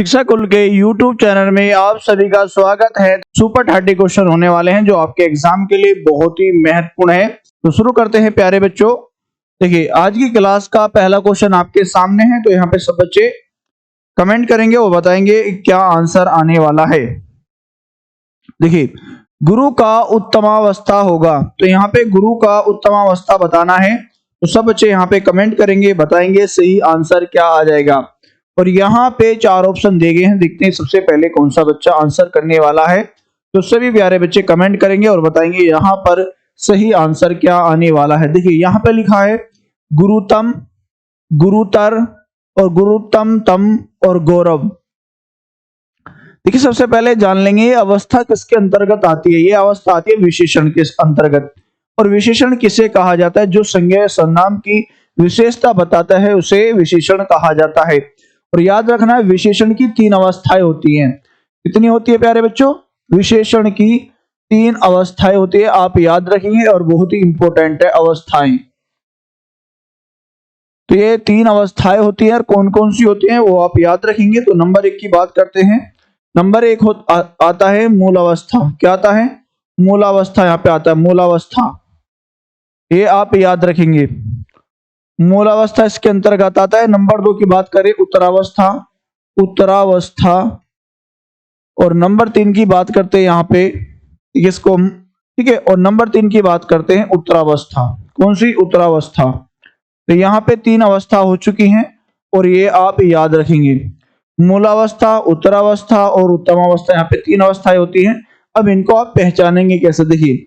शिक्षा कुल के YouTube चैनल में आप सभी का स्वागत है। सुपर 30 क्वेश्चन होने वाले हैं जो आपके एग्जाम के लिए बहुत ही महत्वपूर्ण है। तो शुरू करते हैं प्यारे बच्चों। देखिए आज की क्लास का पहला क्वेश्चन आपके सामने है, तो यहाँ पे सब बच्चे कमेंट करेंगे और बताएंगे क्या आंसर आने वाला है। देखिए गुरु का उत्तमावस्था होगा, तो यहाँ पे गुरु का उत्तमावस्था बताना है। तो सब बच्चे यहाँ पे कमेंट करेंगे, बताएंगे सही आंसर क्या आ जाएगा। और यहाँ पे 4 ऑप्शन दिए गए हैं, देखते हैं सबसे पहले कौन सा बच्चा आंसर करने वाला है। तो सभी प्यारे बच्चे कमेंट करेंगे और बताएंगे यहाँ पर सही आंसर क्या आने वाला है। देखिए यहाँ पे लिखा है गुरुतम, गुरुतर और गुरुतम तम और गौरव। देखिए सबसे पहले जान लेंगे ये अवस्था किसके अंतर्गत आती है। ये अवस्था आती है विशेषण के अंतर्गत। और विशेषण किसे कहा जाता है? जो संज्ञा सर्वनाम की विशेषता बताता है उसे विशेषण कहा जाता है। और याद रखना है विशेषण की 3 अवस्थाएं होती हैं। कितनी होती है प्यारे बच्चों? विशेषण की 3 अवस्थाएं होती है, आप याद रखेंगे और बहुत ही इंपॉर्टेंट है अवस्थाएं। तो ये 3 अवस्थाएं होती है और कौन कौन सी होती हैं वो आप याद रखेंगे। तो नंबर 1 की बात करते हैं। नंबर 1 आता है मूल अवस्था। क्या आता है? मूल अवस्था यहाँ पे आता है मूल अवस्था, ये आप याद रखेंगे। मूल अवस्था इसके अंतर्गत आता है। नंबर 2 की बात करें उत्तरावस्था, उत्तरावस्था। और नंबर 3 की बात करते हैं यहाँ पे इसको, ठीक है। और नंबर 3 की बात करते हैं उत्तरावस्था। कौन सी? उत्तरावस्था। तो यहाँ पे 3 अवस्था हो चुकी हैं और ये आप याद रखेंगे। मूलावस्था, उत्तरावस्था और उत्तमावस्था, यहाँ पे 3 अवस्थाएं होती हैं। अब इनको आप पहचानेंगे कैसे? देखिए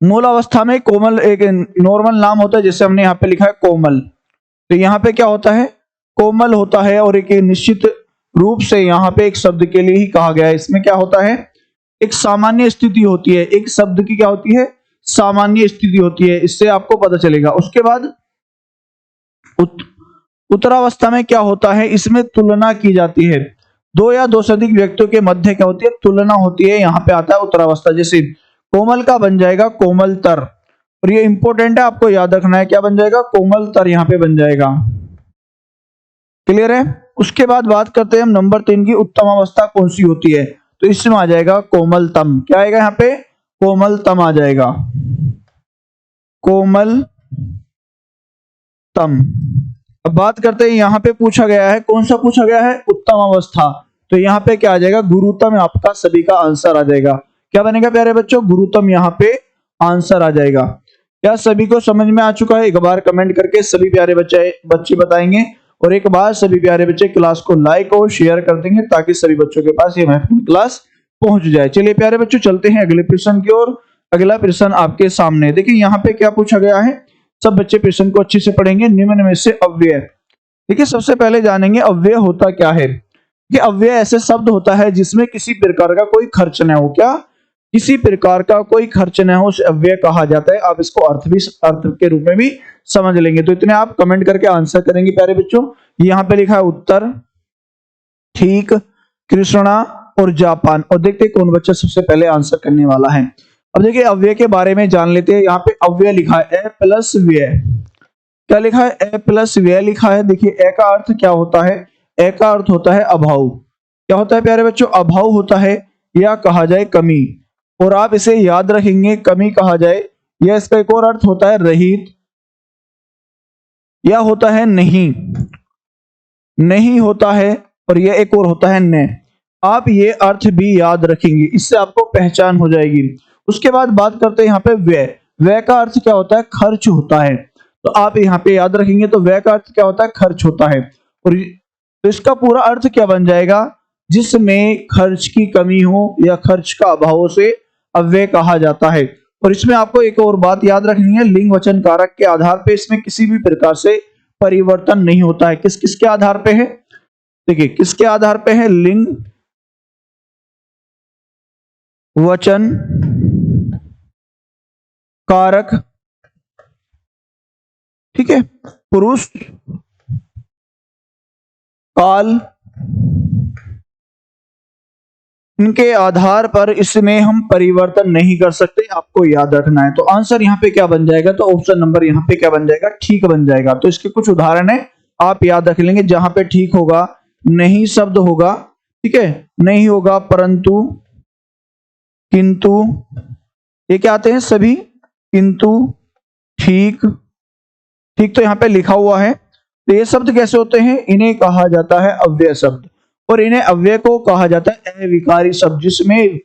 मूल अवस्था में कोमल एक नॉर्मल नाम होता है, जैसे हमने यहाँ पे लिखा है कोमल। तो यहाँ पे क्या होता है? कोमल होता है और एक निश्चित रूप से यहाँ पे एक शब्द के लिए ही कहा गया है। इसमें क्या होता है? एक सामान्य स्थिति होती है। एक शब्द की क्या होती है? सामान्य स्थिति होती है। इससे आपको पता चलेगा। उसके बाद उत्तरावस्था में क्या होता है? इसमें तुलना की जाती है। 2 या 2 से अधिक व्यक्तियों के मध्य क्या होती है? तुलना होती है। यहाँ पे आता है उत्तरावस्था। जैसे कोमल का बन जाएगा कोमलतर, और ये इंपॉर्टेंट है, आपको याद रखना है। क्या बन जाएगा? कोमलतर यहाँ पे बन जाएगा। क्लियर है? उसके बाद बात करते हैं हम नंबर 3 की। उत्तम अवस्था कौन सी होती है? तो इसमें आ जाएगा कोमलतम। क्या आएगा यहाँ पे? कोमलतम आ जाएगा, कोमलतम। अब बात करते हैं, यहाँ पे पूछा गया है, कौन सा पूछा गया है? उत्तम अवस्था। तो यहाँ पे क्या आ जाएगा? गुरुतम। आपका सभी का आंसर आ जाएगा। क्या बनेगा प्यारे बच्चों? गुरुतम यहाँ पे आंसर आ जाएगा। क्या सभी को समझ में आ चुका है? एक बार कमेंट करके सभी प्यारे बच्चे बताएंगे। और एक बार सभी प्यारे बच्चे क्लास को लाइक और शेयर कर देंगे ताकि सभी बच्चों के पास ये महत्वपूर्ण क्लास पहुंच जाए। चलिए प्यारे बच्चों चलते हैं अगले प्रश्न की ओर। अगला प्रश्न आपके सामने। देखिए यहाँ पे क्या पूछा गया है, सब बच्चे प्रश्न को अच्छे से पढ़ेंगे। निम्न में से अव्यय। देखिए सबसे पहले जानेंगे अव्यय होता क्या है। कि अव्यय ऐसे शब्द होता है जिसमें किसी प्रकार का कोई खर्च न हो। क्या? किसी प्रकार का कोई खर्च न हो, उसे अव्यय कहा जाता है। आप इसको अर्थ के रूप में भी समझ लेंगे। तो इतने आप कमेंट करके आंसर करेंगे प्यारे बच्चों। यहाँ पे लिखा है उत्तर, ठीक, कृष्णा और जापान। और देखते हैं कौन बच्चा सबसे पहले आंसर करने वाला है। अब देखिए अव्यय के बारे में जान लेते हैं। यहाँ पे अव्यय लिखा है ए प्लस व्यय। क्या लिखा है? ए प्लस व्यय लिखा है। देखिए ए का अर्थ क्या होता है? ए का अर्थ होता है अभाव। क्या होता है प्यारे बच्चों? अभाव होता है, या कहा जाए कमी। और आप इसे याद रखेंगे, कमी कहा जाए, या इसका एक और अर्थ होता है रहित, या होता है नहीं, नहीं होता है, और यह एक और होता है न। आप ये अर्थ भी याद रखेंगे, इससे आपको पहचान हो जाएगी। उसके बाद बात करते हैं यहाँ पे व्यय। व्यय का अर्थ क्या होता है? खर्च होता है। तो आप यहाँ पे याद रखेंगे। तो व्यय का अर्थ क्या होता है? खर्च होता है। और तो इसका पूरा अर्थ क्या बन जाएगा? जिसमें खर्च की कमी हो या खर्च का अभाव से अव्यय कहा जाता है। और इसमें आपको एक और बात याद रखनी है, लिंग वचन कारक के आधार पे इसमें किसी भी प्रकार से परिवर्तन नहीं होता है। किस किसके आधार पे है? देखिए किसके आधार पे है? लिंग वचन कारक, ठीक है, पुरुष, काल, इनके आधार पर इसमें हम परिवर्तन नहीं कर सकते। आपको याद रखना है। तो आंसर यहाँ पे क्या बन जाएगा? तो ऑप्शन नंबर यहाँ पे क्या बन जाएगा? ठीक बन जाएगा। तो इसके कुछ उदाहरण है, आप याद रख लेंगे। जहां पे ठीक होगा नहीं शब्द होगा, ठीक है, नहीं होगा, परंतु, किंतु, ये क्या आते हैं सभी, किंतु, ठीक, ठीक तो यहाँ पे लिखा हुआ है। तो ये शब्द कैसे होते हैं, इन्हें कहा जाता है अव्यय शब्द, और इन्हें अव्यय को कहा जाता है अविकारी शब्द, जिसमें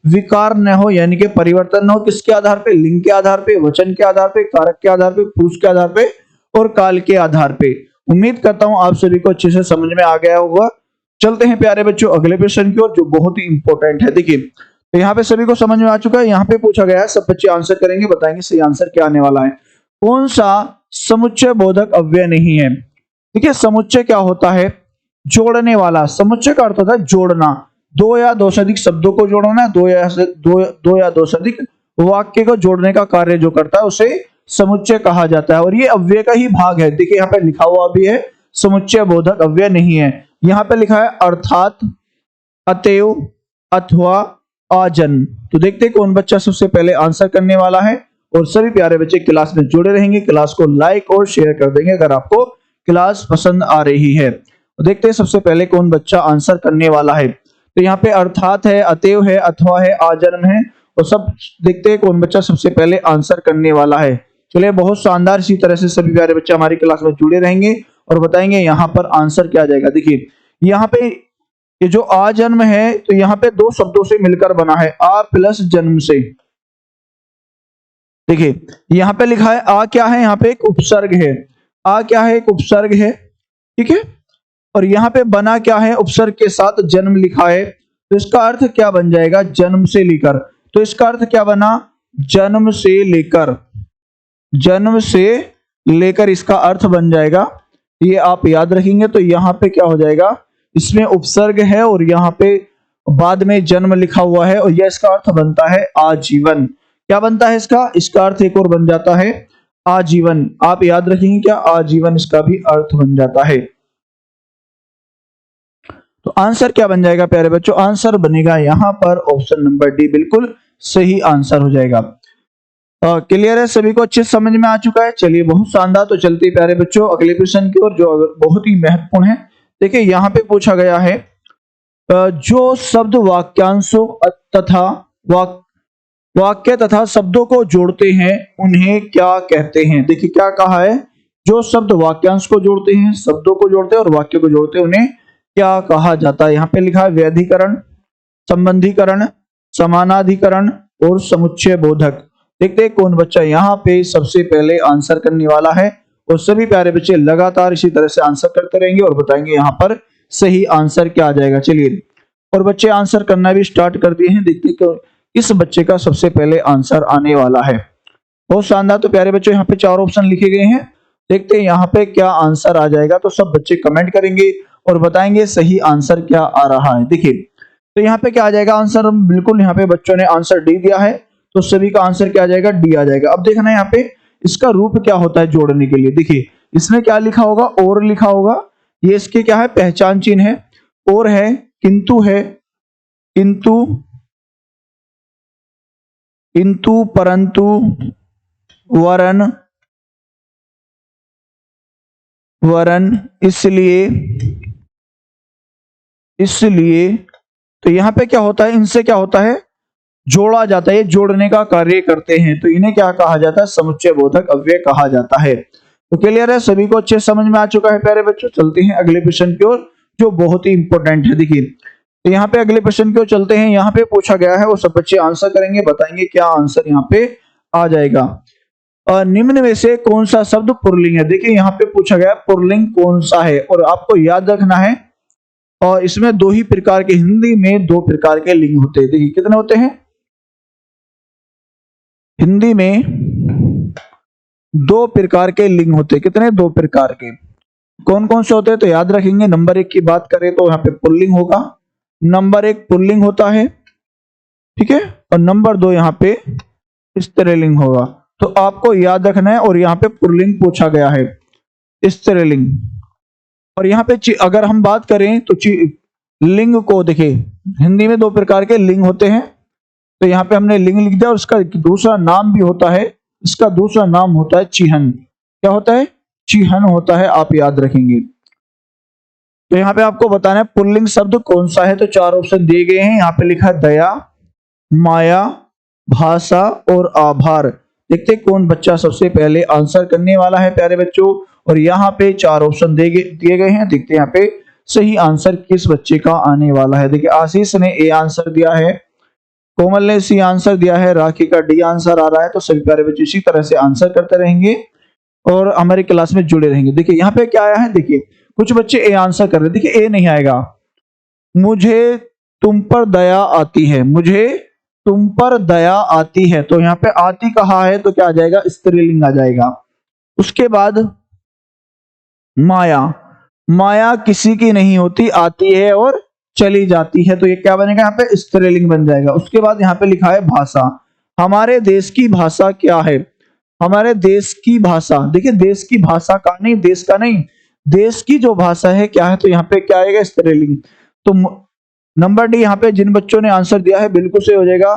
विकार न हो, यानी कि परिवर्तन न हो, किसके आधार पे, लिंग के आधार पे, वचन के आधार पे, कारक के आधार पे, पुरुष के आधार पे और काल के आधार पे। उम्मीद करता हूं आप सभी को अच्छे से समझ में आ गया होगा। चलते हैं प्यारे बच्चों अगले प्रश्न की ओर, जो बहुत ही इंपॉर्टेंट है। देखिए तो यहाँ पे सभी को समझ में आ चुका है, यहाँ पे पूछा गया है, सब बच्चे आंसर करेंगे, बताएंगे सही आंसर क्या आने वाला है। कौन सा समुच्चय बोधक अव्यय नहीं है। देखिए समुच्चय क्या होता है, जोड़ने वाला। समुच्चय का अर्थ होता है जोड़ना, दो या दो से अधिक शब्दों को जोड़ना, दो या दो से अधिक वाक्य को जोड़ने का कार्य जो करता है उसे समुच्चय कहा जाता है, और ये अव्यय का ही भाग है। देखिए यहाँ पे लिखा हुआ भी है समुच्चय बोधक अव्यय नहीं है, यहाँ पे लिखा है अर्थात, अतएव, अथवा, आजन्म। तो देखते हैं कौन बच्चा सबसे पहले आंसर करने वाला है, और सभी प्यारे बच्चे क्लास में जुड़े रहेंगे, क्लास को लाइक और शेयर कर देंगे अगर आपको क्लास पसंद आ रही है। तो देखते हैं सबसे पहले कौन बच्चा आंसर करने वाला है। तो यहाँ पे अर्थात है, अतएव है, अथवा है, आजन्म है, और सब देखते हैं कौन बच्चा सबसे पहले आंसर करने वाला है। चलिए बहुत शानदार, इसी तरह से सभी प्यारे बच्चे हमारी क्लास में जुड़े रहेंगे और बताएंगे यहाँ पर आंसर क्या आ जाएगा। देखिए यहाँ पे ये जो आ जन्म है, तो यहाँ पे दो शब्दों से मिलकर बना है, आ प्लस जन्म से। देखिए यहाँ पे लिखा है आ क्या है, यहाँ पे एक उपसर्ग है, आ क्या है, एक उपसर्ग है, ठीक है, और यहाँ पे बना क्या है, उपसर्ग के साथ जन्म लिखा है। तो इसका अर्थ क्या बन जाएगा, जन्म से लेकर। तो इसका अर्थ क्या बना, जन्म से लेकर, जन्म से लेकर इसका अर्थ बन जाएगा। ये आप याद रखेंगे। तो यहाँ पे क्या हो जाएगा, इसमें उपसर्ग है और यहाँ पे बाद में जन्म लिखा हुआ है, और यह इसका अर्थ बनता है आजीवन। क्या बनता है इसका, इसका अर्थ एक और बन जाता है आजीवन। आप याद रखेंगे क्या, आजीवन इसका भी अर्थ बन जाता है। तो आंसर क्या बन जाएगा प्यारे बच्चों, आंसर बनेगा यहाँ पर ऑप्शन नंबर डी, बिल्कुल सही आंसर हो जाएगा। क्लियर है, सभी को अच्छे समझ में आ चुका है। चलिए बहुत शानदार। तो चलते हैं प्यारे बच्चों अगले प्रश्न की ओर, जो बहुत ही महत्वपूर्ण है। देखिए यहाँ पे पूछा गया है जो शब्द वाक्यांशों तथा वाक्य तथा शब्दों को जोड़ते हैं उन्हें क्या कहते हैं। देखिए क्या कहा है, जो शब्द वाक्यांश को जोड़ते हैं, शब्दों को जोड़ते हैं और वाक्य को जोड़ते हैं उन्हें क्या कहा जाता है। यहाँ पे लिखा है व्यधिकरण, संबंधीकरण, समानाधिकरण और समुच्चय बोधक। देखते हैं कौन बच्चा यहाँ पे सबसे पहले आंसर करने वाला है, और सभी प्यारे बच्चे लगातार इसी तरह से आंसर करते रहेंगे और बताएंगे यहाँ पर सही आंसर क्या आ जाएगा। चलिए और बच्चे आंसर करना भी स्टार्ट कर दिए हैं, देखते हैं इस बच्चे का सबसे पहले आंसर आने वाला है। बहुत शानदार। तो प्यारे बच्चों यहाँ पे चार ऑप्शन लिखे गए हैं, देखते हैं यहाँ पे क्या आंसर आ जाएगा। तो सब बच्चे कमेंट करेंगे और बताएंगे सही आंसर क्या आ रहा है। देखिए तो यहाँ पे क्या आ जाएगा आंसर, बिल्कुल यहाँ पे बच्चों ने आंसर डी दिया है, तो सभी का आंसर क्या आ जाएगा, डी आ जाएगा। अब देखना यहाँ पे इसका रूप क्या होता है जोड़ने के लिए। देखिए इसमें क्या लिखा होगा, और लिखा होगा, ये इसके क्या है, पहचान चिन्ह है, और है, किंतु है, किंतु, किंतु, परंतु, वरन, वरन, इसलिए, इसलिए। तो यहाँ पे क्या होता है, इनसे क्या होता है, जोड़ा जाता है, जोड़ने का कार्य करते हैं, तो इन्हें क्या कहा जाता है, समुच्चय बोधक अव्यय कहा जाता है। तो क्लियर है, सभी को अच्छे समझ में आ चुका है प्यारे बच्चों। चलते हैं अगले प्रश्न की ओर, जो बहुत ही इंपॉर्टेंट है। देखिए तो यहाँ पे अगले प्रश्न की ओर चलते हैं। यहाँ पे पूछा गया है, वो सब बच्चे आंसर करेंगे, बताएंगे क्या आंसर यहाँ पे आ जाएगा। निम्न में से कौन सा शब्द पुल्लिंग है। देखिए यहाँ पे पूछा गया पुल्लिंग कौन सा है, और आपको याद रखना है, और इसमें दो ही प्रकार के, हिंदी में दो प्रकार के लिंग होते हैं। देखिए कितने होते हैं, हिंदी में दो प्रकार के लिंग होते हैं। कितने, दो प्रकार के। कौन कौन से होते हैं, तो याद रखेंगे। नंबर एक की बात करें तो यहाँ पे पुल्लिंग होगा, नंबर एक पुल्लिंग होता है, ठीक है, और नंबर दो यहाँ पे स्त्रीलिंग होगा। तो आपको याद रखना है, और यहाँ पे पुल्लिंग पूछा गया है, स्त्रीलिंग। और यहाँ पे अगर हम बात करें तो लिंग को देखिए, हिंदी में दो प्रकार के लिंग होते हैं, तो यहाँ पे हमने लिंग लिख दिया, और इसका दूसरा नाम भी होता है, इसका दूसरा नाम होता है चिह्न। क्या होता है, चिह्न होता है, आप याद रखेंगे। तो यहाँ पे आपको बताना है पुल्लिंग शब्द कौन सा है। तो 4 ऑप्शन दिए गए हैं। यहाँ पे लिखा है दया, माया, भाषा और आभार। देखते हैं कौन बच्चा सबसे पहले आंसर करने वाला है प्यारे बच्चों। और यहाँ पे 4 ऑप्शन दिए गए हैं। देखते हैं यहाँ पे सही आंसर किस बच्चे का आने वाला है। देखिए आशीष ने ए आंसर दिया है, कोमल ने सी आंसर दिया है, राखी का डी आंसर आ रहा है। तो सभी प्यारे बच्चे इसी तरह से आंसर करते रहेंगे और हमारी क्लास में जुड़े रहेंगे। देखिए यहाँ पे क्या आया है, देखिए कुछ बच्चे ए आंसर कर रहे हैं। देखिए ए नहीं आएगा। मुझे तुम पर दया आती है, मुझे तुम पर दया आती है। तो यहाँ पे आती कहा है तो क्या आ जाएगा, स्त्रीलिंग आ जाएगा। उसके बाद माया, माया किसी की नहीं होती, आती है और चली जाती है। तो ये क्या बनेगा, यहाँ पे स्त्रीलिंग बन जाएगा। उसके बाद यहाँ पे लिखा है भाषा। हमारे देश की भाषा क्या है, हमारे देश की भाषा। देखिए देश की भाषा का नहीं, देश का नहीं, देश की जो भाषा है क्या है। तो यहाँ पे क्या आएगा, स्त्रीलिंग। तो नंबर डी यहाँ पे जिन बच्चों ने आंसर दिया है बिल्कुल सही हो जाएगा।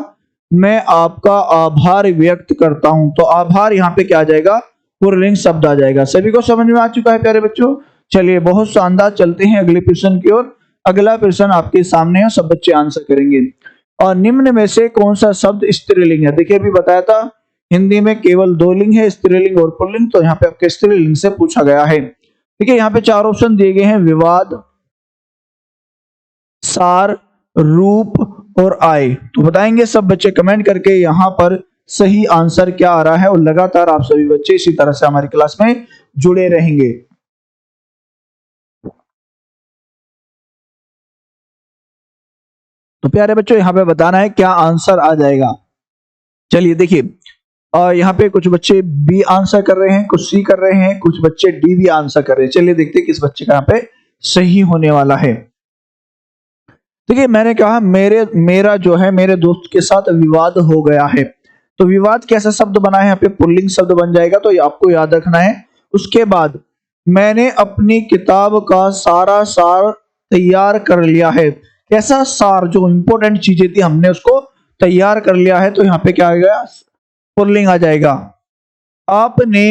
मैं आपका आभार व्यक्त करता हूं। तो आभार यहाँ पे क्या आ जाएगा, पुल्लिंग शब्द आ जाएगा। सभी को समझ में आ चुका है प्यारे बच्चों। चलिए बहुत शानदार, चलते हैं अगले प्रश्न की ओर। अगला प्रश्न आपके सामने है, सब बच्चे आंसर करेंगे। और निम्न में से कौन सा शब्द स्त्रीलिंग है। देखिए अभी बताया था हिंदी में केवल 2 लिंग है, स्त्रीलिंग और पुल्लिंग। तो यहाँ पे आपके स्त्रीलिंग से पूछा गया है। ठीक है, यहाँ पे 4 ऑप्शन दिए गए हैं, विवाद, सार, रूप और आय। तो बताएंगे सब बच्चे कमेंट करके यहाँ पर सही आंसर क्या आ रहा है। और लगातार आप सभी बच्चे इसी तरह से हमारी क्लास में जुड़े रहेंगे। तो प्यारे बच्चों यहाँ पे बताना है क्या आंसर आ जाएगा। चलिए देखिए, और यहाँ पे कुछ बच्चे बी आंसर कर रहे हैं, कुछ सी कर रहे हैं, कुछ बच्चे डी भी आंसर कर रहे हैं। चलिए देखते हैं किस बच्चे का यहाँ पे सही होने वाला है। देखिए मैंने कहा मेरा जो है मेरे दोस्त के साथ विवाद हो गया है। तो विवाद कैसा शब्द बना है, यहाँ पे पुल्लिंग शब्द बन जाएगा। तो ये आपको याद रखना है। उसके बाद मैंने अपनी किताब का सारा सार तैयार कर लिया है। कैसा सार, जो इंपॉर्टेंट चीजें थी हमने उसको तैयार कर लिया है। तो यहाँ पे क्या आएगा, पुल्लिंग आ जाएगा। आपने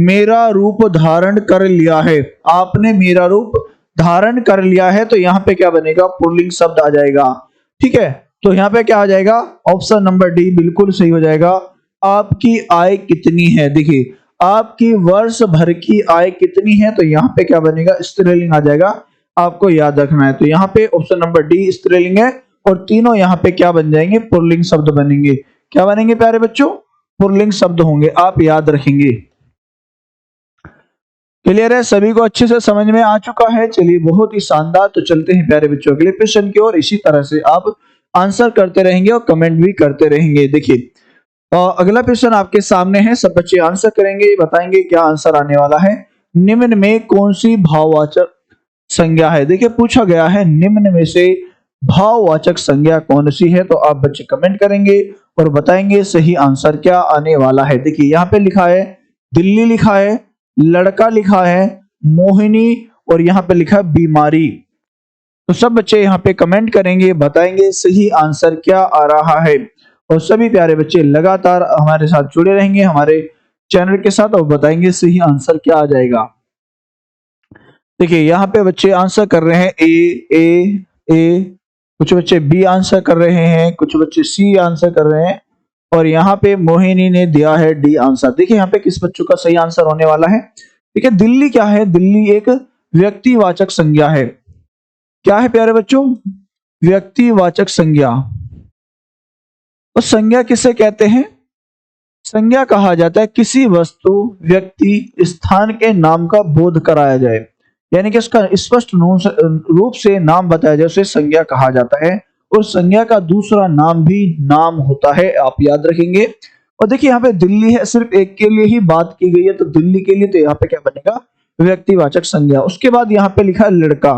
मेरा रूप धारण कर लिया है, आपने मेरा रूप धारण कर लिया है। तो यहाँ पे क्या बनेगा, पुल्लिंग शब्द आ जाएगा। ठीक है, तो यहाँ पे क्या आ जाएगा, ऑप्शन नंबर डी बिल्कुल सही हो जाएगा। आपकी आय कितनी है। देखिए आपकी वर्ष भर की आय कितनी है। तो यहाँ पे क्या बनेगा, स्त्रीलिंग आ जाएगा। आपको याद रखना है। तो यहाँ पे ऑप्शन नंबर डी स्त्रीलिंग है और तीनों यहाँ पे क्या बन जाएंगे, पुल्लिंग शब्द बनेंगे। क्या बनेंगे प्यारे बच्चों, पुल्लिंग शब्द होंगे, आप याद रखेंगे। क्लियर है, सभी को अच्छे से समझ में आ चुका है। चलिए बहुत ही शानदार। तो चलते हैं प्यारे बच्चों अगले क्वेश्चन की ओर। इसी तरह से आप आंसर करते रहेंगे और कमेंट भी करते रहेंगे। देखिए अगला प्रश्न आपके सामने है, सब बच्चे आंसर करेंगे, बताएंगे क्या आंसर आने वाला है। निम्न में कौन सी भाववाचक संज्ञा है। देखिए पूछा गया है निम्न में से भाववाचक संज्ञा कौन सी है। तो आप बच्चे कमेंट करेंगे और बताएंगे सही आंसर क्या आने वाला है। देखिए यहाँ पे लिखा है दिल्ली, लिखा है लड़का, लिखा है मोहिनी और यहाँ पे लिखा है बीमारी। तो सब बच्चे यहाँ पे कमेंट करेंगे, बताएंगे सही आंसर क्या आ रहा है। और सभी प्यारे बच्चे लगातार हमारे साथ जुड़े रहेंगे हमारे चैनल के साथ और बताएंगे सही आंसर क्या आ जाएगा। देखिए यहाँ पे बच्चे आंसर कर रहे हैं ए, कुछ बच्चे बी आंसर कर रहे हैं, कुछ बच्चे सी आंसर कर रहे हैं और यहाँ पे मोहिनी ने दिया है डी आंसर। देखिए यहाँ पे किस बच्चों का सही आंसर होने वाला है। देखिए दिल्ली क्या है, दिल्ली एक व्यक्तिवाचक संज्ञा है। क्या है प्यारे बच्चों, व्यक्तिवाचक संज्ञा। और संज्ञा किसे कहते हैं, संज्ञा कहा जाता है किसी वस्तु, व्यक्ति, स्थान के नाम का बोध कराया जाए, यानी कि उसका स्पष्ट रूप से नाम बताया जाए, उसे संज्ञा कहा जाता है। और संज्ञा का दूसरा नाम भी नाम होता है, आप याद रखेंगे। और देखिए यहाँ पे दिल्ली है, सिर्फ एक के लिए ही बात की गई है, तो दिल्ली के लिए तो यहाँ पे क्या बनेगा, व्यक्तिवाचक संज्ञा। उसके बाद यहाँ पे लिखा है लड़का।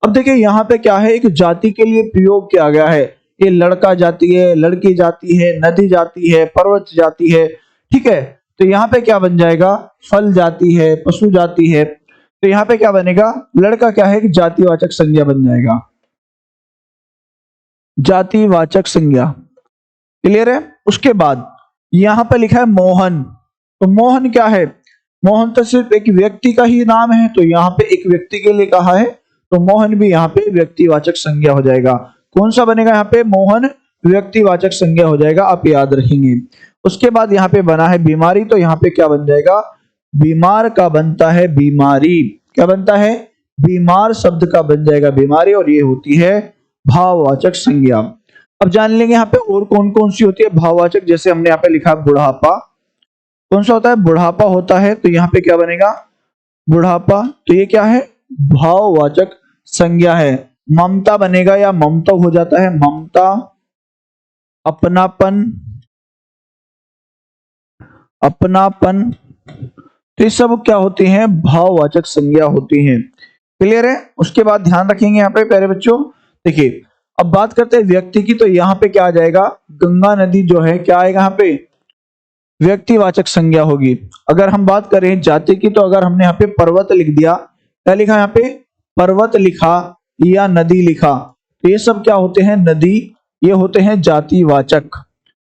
अब देखिए यहाँ पे क्या है, एक जाति के लिए प्रयोग किया गया है। ये लड़का जाति है, लड़की जाति है, नदी जाति है, पर्वत जाति है। ठीक है, तो यहाँ पे क्या बन जाएगा, फल जाति है, पशु जाति है। तो यहाँ पे क्या बनेगा, लड़का क्या है कि जातिवाचक संज्ञा बन जाएगा, जातिवाचक संज्ञा। क्लियर है। उसके बाद यहाँ पे लिखा है मोहन। तो मोहन क्या है, मोहन तो सिर्फ एक व्यक्ति का ही नाम है। तो यहाँ पे एक व्यक्ति के लिए कहा है, तो मोहन भी यहाँ पे व्यक्तिवाचक संज्ञा हो जाएगा। कौन सा बनेगा यहाँ पे? मोहन व्यक्तिवाचक संज्ञा हो जाएगा, आप याद रखेंगे। उसके बाद यहाँ पे बना है बीमारी, तो यहाँ पे क्या बन जाएगा? बीमार का बनता है बीमारी। क्या बनता है? बीमार शब्द का बन जाएगा बीमारी, और ये होती है भाववाचक संज्ञा। अब जान लेंगे यहाँ पे और कौन कौन सी होती है भाववाचक। जैसे हमने यहाँ पे लिखा बुढ़ापा, कौन सा होता है? बुढ़ापा होता है, तो यहाँ पे क्या बनेगा? बुढ़ापा। तो ये क्या है? भाववाचक संज्ञा है। ममता बनेगा या ममता हो जाता है, ममता, अपनापन, अपनापन। तो ये सब क्या होती हैं? भाववाचक संज्ञा होती हैं। क्लियर है? उसके बाद ध्यान रखेंगे यहाँ पे प्यारे बच्चों, देखिए अब बात करते हैं व्यक्ति की, तो यहाँ पे क्या आ जाएगा? गंगा नदी जो है, क्या आएगा यहाँ पे? व्यक्तिवाचक संज्ञा होगी। अगर हम बात करें जाति की, तो अगर हमने यहाँ पे पर्वत लिख दिया, क्या लिखा यहाँ पे? पर्वत लिखा या नदी लिखा, तो ये सब क्या होते हैं? नदी, ये होते हैं जातिवाचक।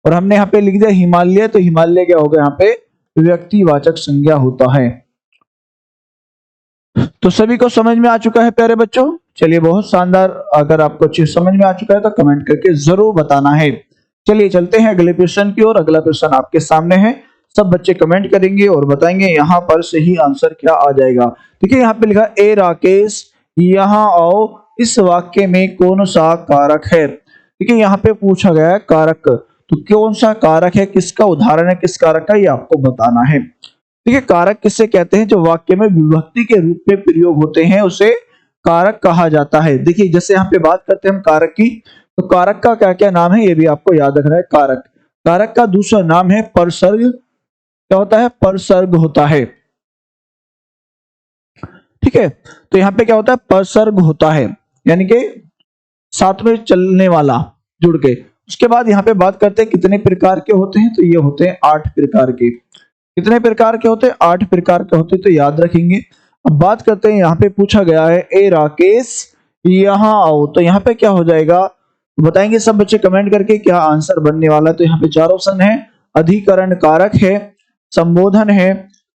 और हमने यहाँ पे लिख दिया हिमालय, तो हिमालय क्या होगा? यहाँ पे व्यक्तिवाचक संज्ञा होता है। तो सभी को समझ में आ चुका है प्यारे बच्चों? चलिए बहुत शानदार। अगर आपको चीज समझ में आ चुका है तो कमेंट करके जरूर बताना है। चलिए चलते हैं अगले प्रश्न की ओर। अगला प्रश्न आपके सामने है, सब बच्चे कमेंट करेंगे और बताएंगे यहाँ पर सही आंसर क्या आ जाएगा। ठीक है, यहाँ पे लिखा ए राकेश यहाँ आओ, इस वाक्य में कौन सा कारक है? ठीक है, यहाँ पे पूछा गया है कारक, तो कौन सा कारक है, किसका उदाहरण है, किस कारक का, ये आपको बताना है। ठीक है, कारक किससे कहते हैं? जो वाक्य में विभक्ति के रूप में प्रयोग होते हैं उसे कारक कहा जाता है। देखिए जैसे यहाँ पे बात करते हैं हम कारक की, तो कारक का क्या क्या नाम है ये भी आपको याद रखना है। कारक, कारक का दूसरा नाम है परसर्ग। क्या होता है? परसर्ग होता है। ठीक है, तो यहाँ पे क्या होता है? परसर्ग होता है, यानी कि साथ में चलने वाला जुड़ के। उसके बाद यहाँ पे बात करते हैं कितने प्रकार के होते हैं, तो ये होते हैं 8 प्रकार के। कितने प्रकार के होते हैं? 8 प्रकार के होते हैं, तो याद रखेंगे। अब बात करते हैं, यहाँ पे पूछा गया है ए राकेश यहाँ आओ, तो यहाँ पे क्या हो जाएगा बताएंगे सब बच्चे कमेंट करके क्या आंसर बनने वाला है। तो यहाँ पे 4 ऑप्शन है, अधिकरण कारक है, संबोधन है,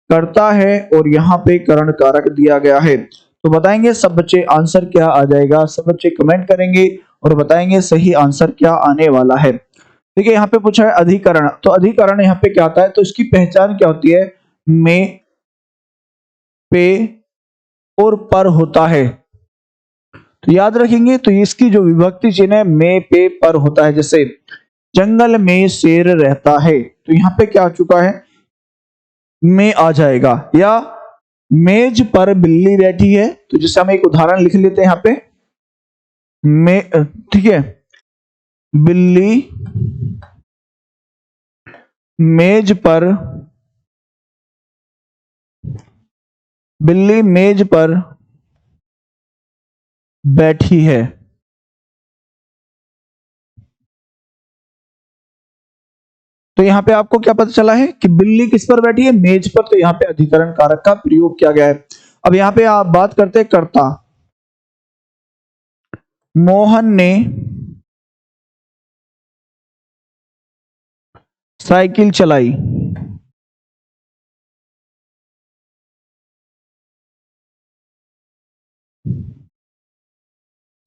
कर्ता है, और यहाँ पे करण कारक दिया गया है। तो बताएंगे सब बच्चे आंसर क्या आ जाएगा। सब बच्चे कमेंट करेंगे और बताएंगे सही आंसर क्या आने वाला है। देखिए यहाँ पे पूछा है अधिकरण, तो अधिकरण यहाँ पे क्या आता है? तो इसकी पहचान क्या होती है? में, पे और पर होता है। तो याद रखेंगे, तो इसकी जो विभक्ति चिन्ह है में, पे, पर होता है। जैसे जंगल में शेर रहता है, तो यहाँ पे क्या आ चुका है? में आ जाएगा। या मेज पर बिल्ली बैठी है, तो जैसे हम एक उदाहरण लिख लेते हैं यहाँ पे में, ठीक है, बिल्ली मेज पर, बिल्ली मेज पर बैठी है। तो यहाँ पे आपको क्या पता चला है कि बिल्ली किस पर बैठी है? मेज पर। तो यहाँ पे अधिकरण कारक का प्रयोग किया गया है। अब यहाँ पे आप बात करते हैं कर्ता। मोहन ने साइकिल चलाई।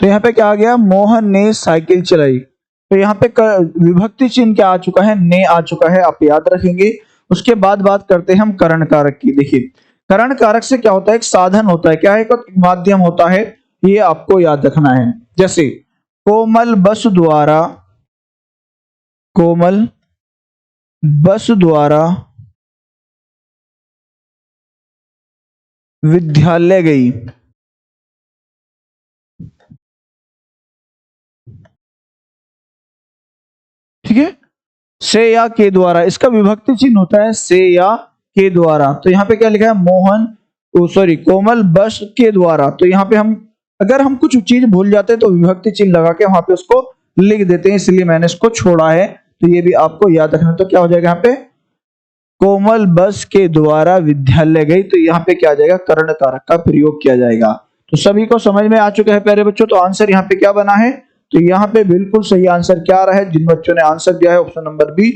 तो यहाँ पे क्या आ गया? मोहन ने साइकिल चलाई। तो यहाँ पे विभक्ति चिन्ह क्या आ चुका है? ने आ चुका है, आप याद रखेंगे। उसके बाद बात करते हैं हम करण कारक की। देखिए करण कारक से क्या होता है? एक साधन होता है। क्या है? एक माध्यम होता है, ये आपको याद रखना है। जैसे कोमल बस द्वारा, कोमल बस द्वारा विद्यालय गई। ठीक है, से या के द्वारा, इसका विभक्ति चिन्ह होता है से या के द्वारा। तो यहाँ पे क्या लिखा है? मोहन, सॉरी, कोमल बस के द्वारा। तो यहाँ पे हम अगर हम कुछ चीज भूल जाते हैं तो विभक्ति चिन्ह लगा के वहां पे उसको लिख देते हैं, इसलिए मैंने इसको छोड़ा है। तो ये भी आपको याद रखना। तो क्या हो जाएगा यहाँ पे? कोमल बस के द्वारा विद्यालय गई। तो यहाँ पे क्या आ जाएगा? करण कारक का प्रयोग किया जाएगा। तो सभी को समझ में आ चुका है प्यारे बच्चों। तो आंसर यहाँ पे क्या बना है? तो यहाँ पे बिल्कुल सही आंसर क्या आ रहा है? जिन बच्चों ने आंसर दिया है ऑप्शन नंबर बी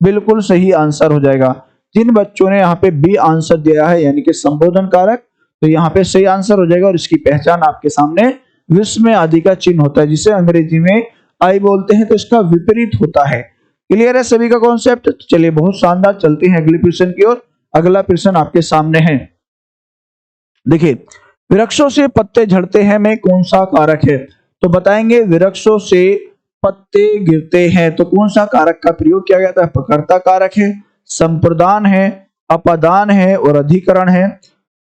बिल्कुल सही आंसर हो जाएगा। जिन बच्चों ने यहाँ पे बी आंसर दिया है यानी कि संबोधन कारक, तो यहाँ पे सही आंसर हो जाएगा। और इसकी पहचान आपके सामने विस्मय आदि का चिन्ह होता है, जिसे अंग्रेजी में आई बोलते हैं, तो इसका विपरीत होता है। क्लियर है सभी का कॉन्सेप्ट? चलिए बहुत शानदार, चलते हैं अगले प्रश्न की ओर। अगला प्रश्न आपके सामने है। देखिए, वृक्षों से पत्ते झड़ते हैं में कौन सा कारक है? तो बताएंगे वृक्षों से पत्ते गिरते हैं, तो कौन सा कारक का प्रयोग किया गया था? पकड़ता कारक है, संप्रदान है, अपादान है और अधिकरण है।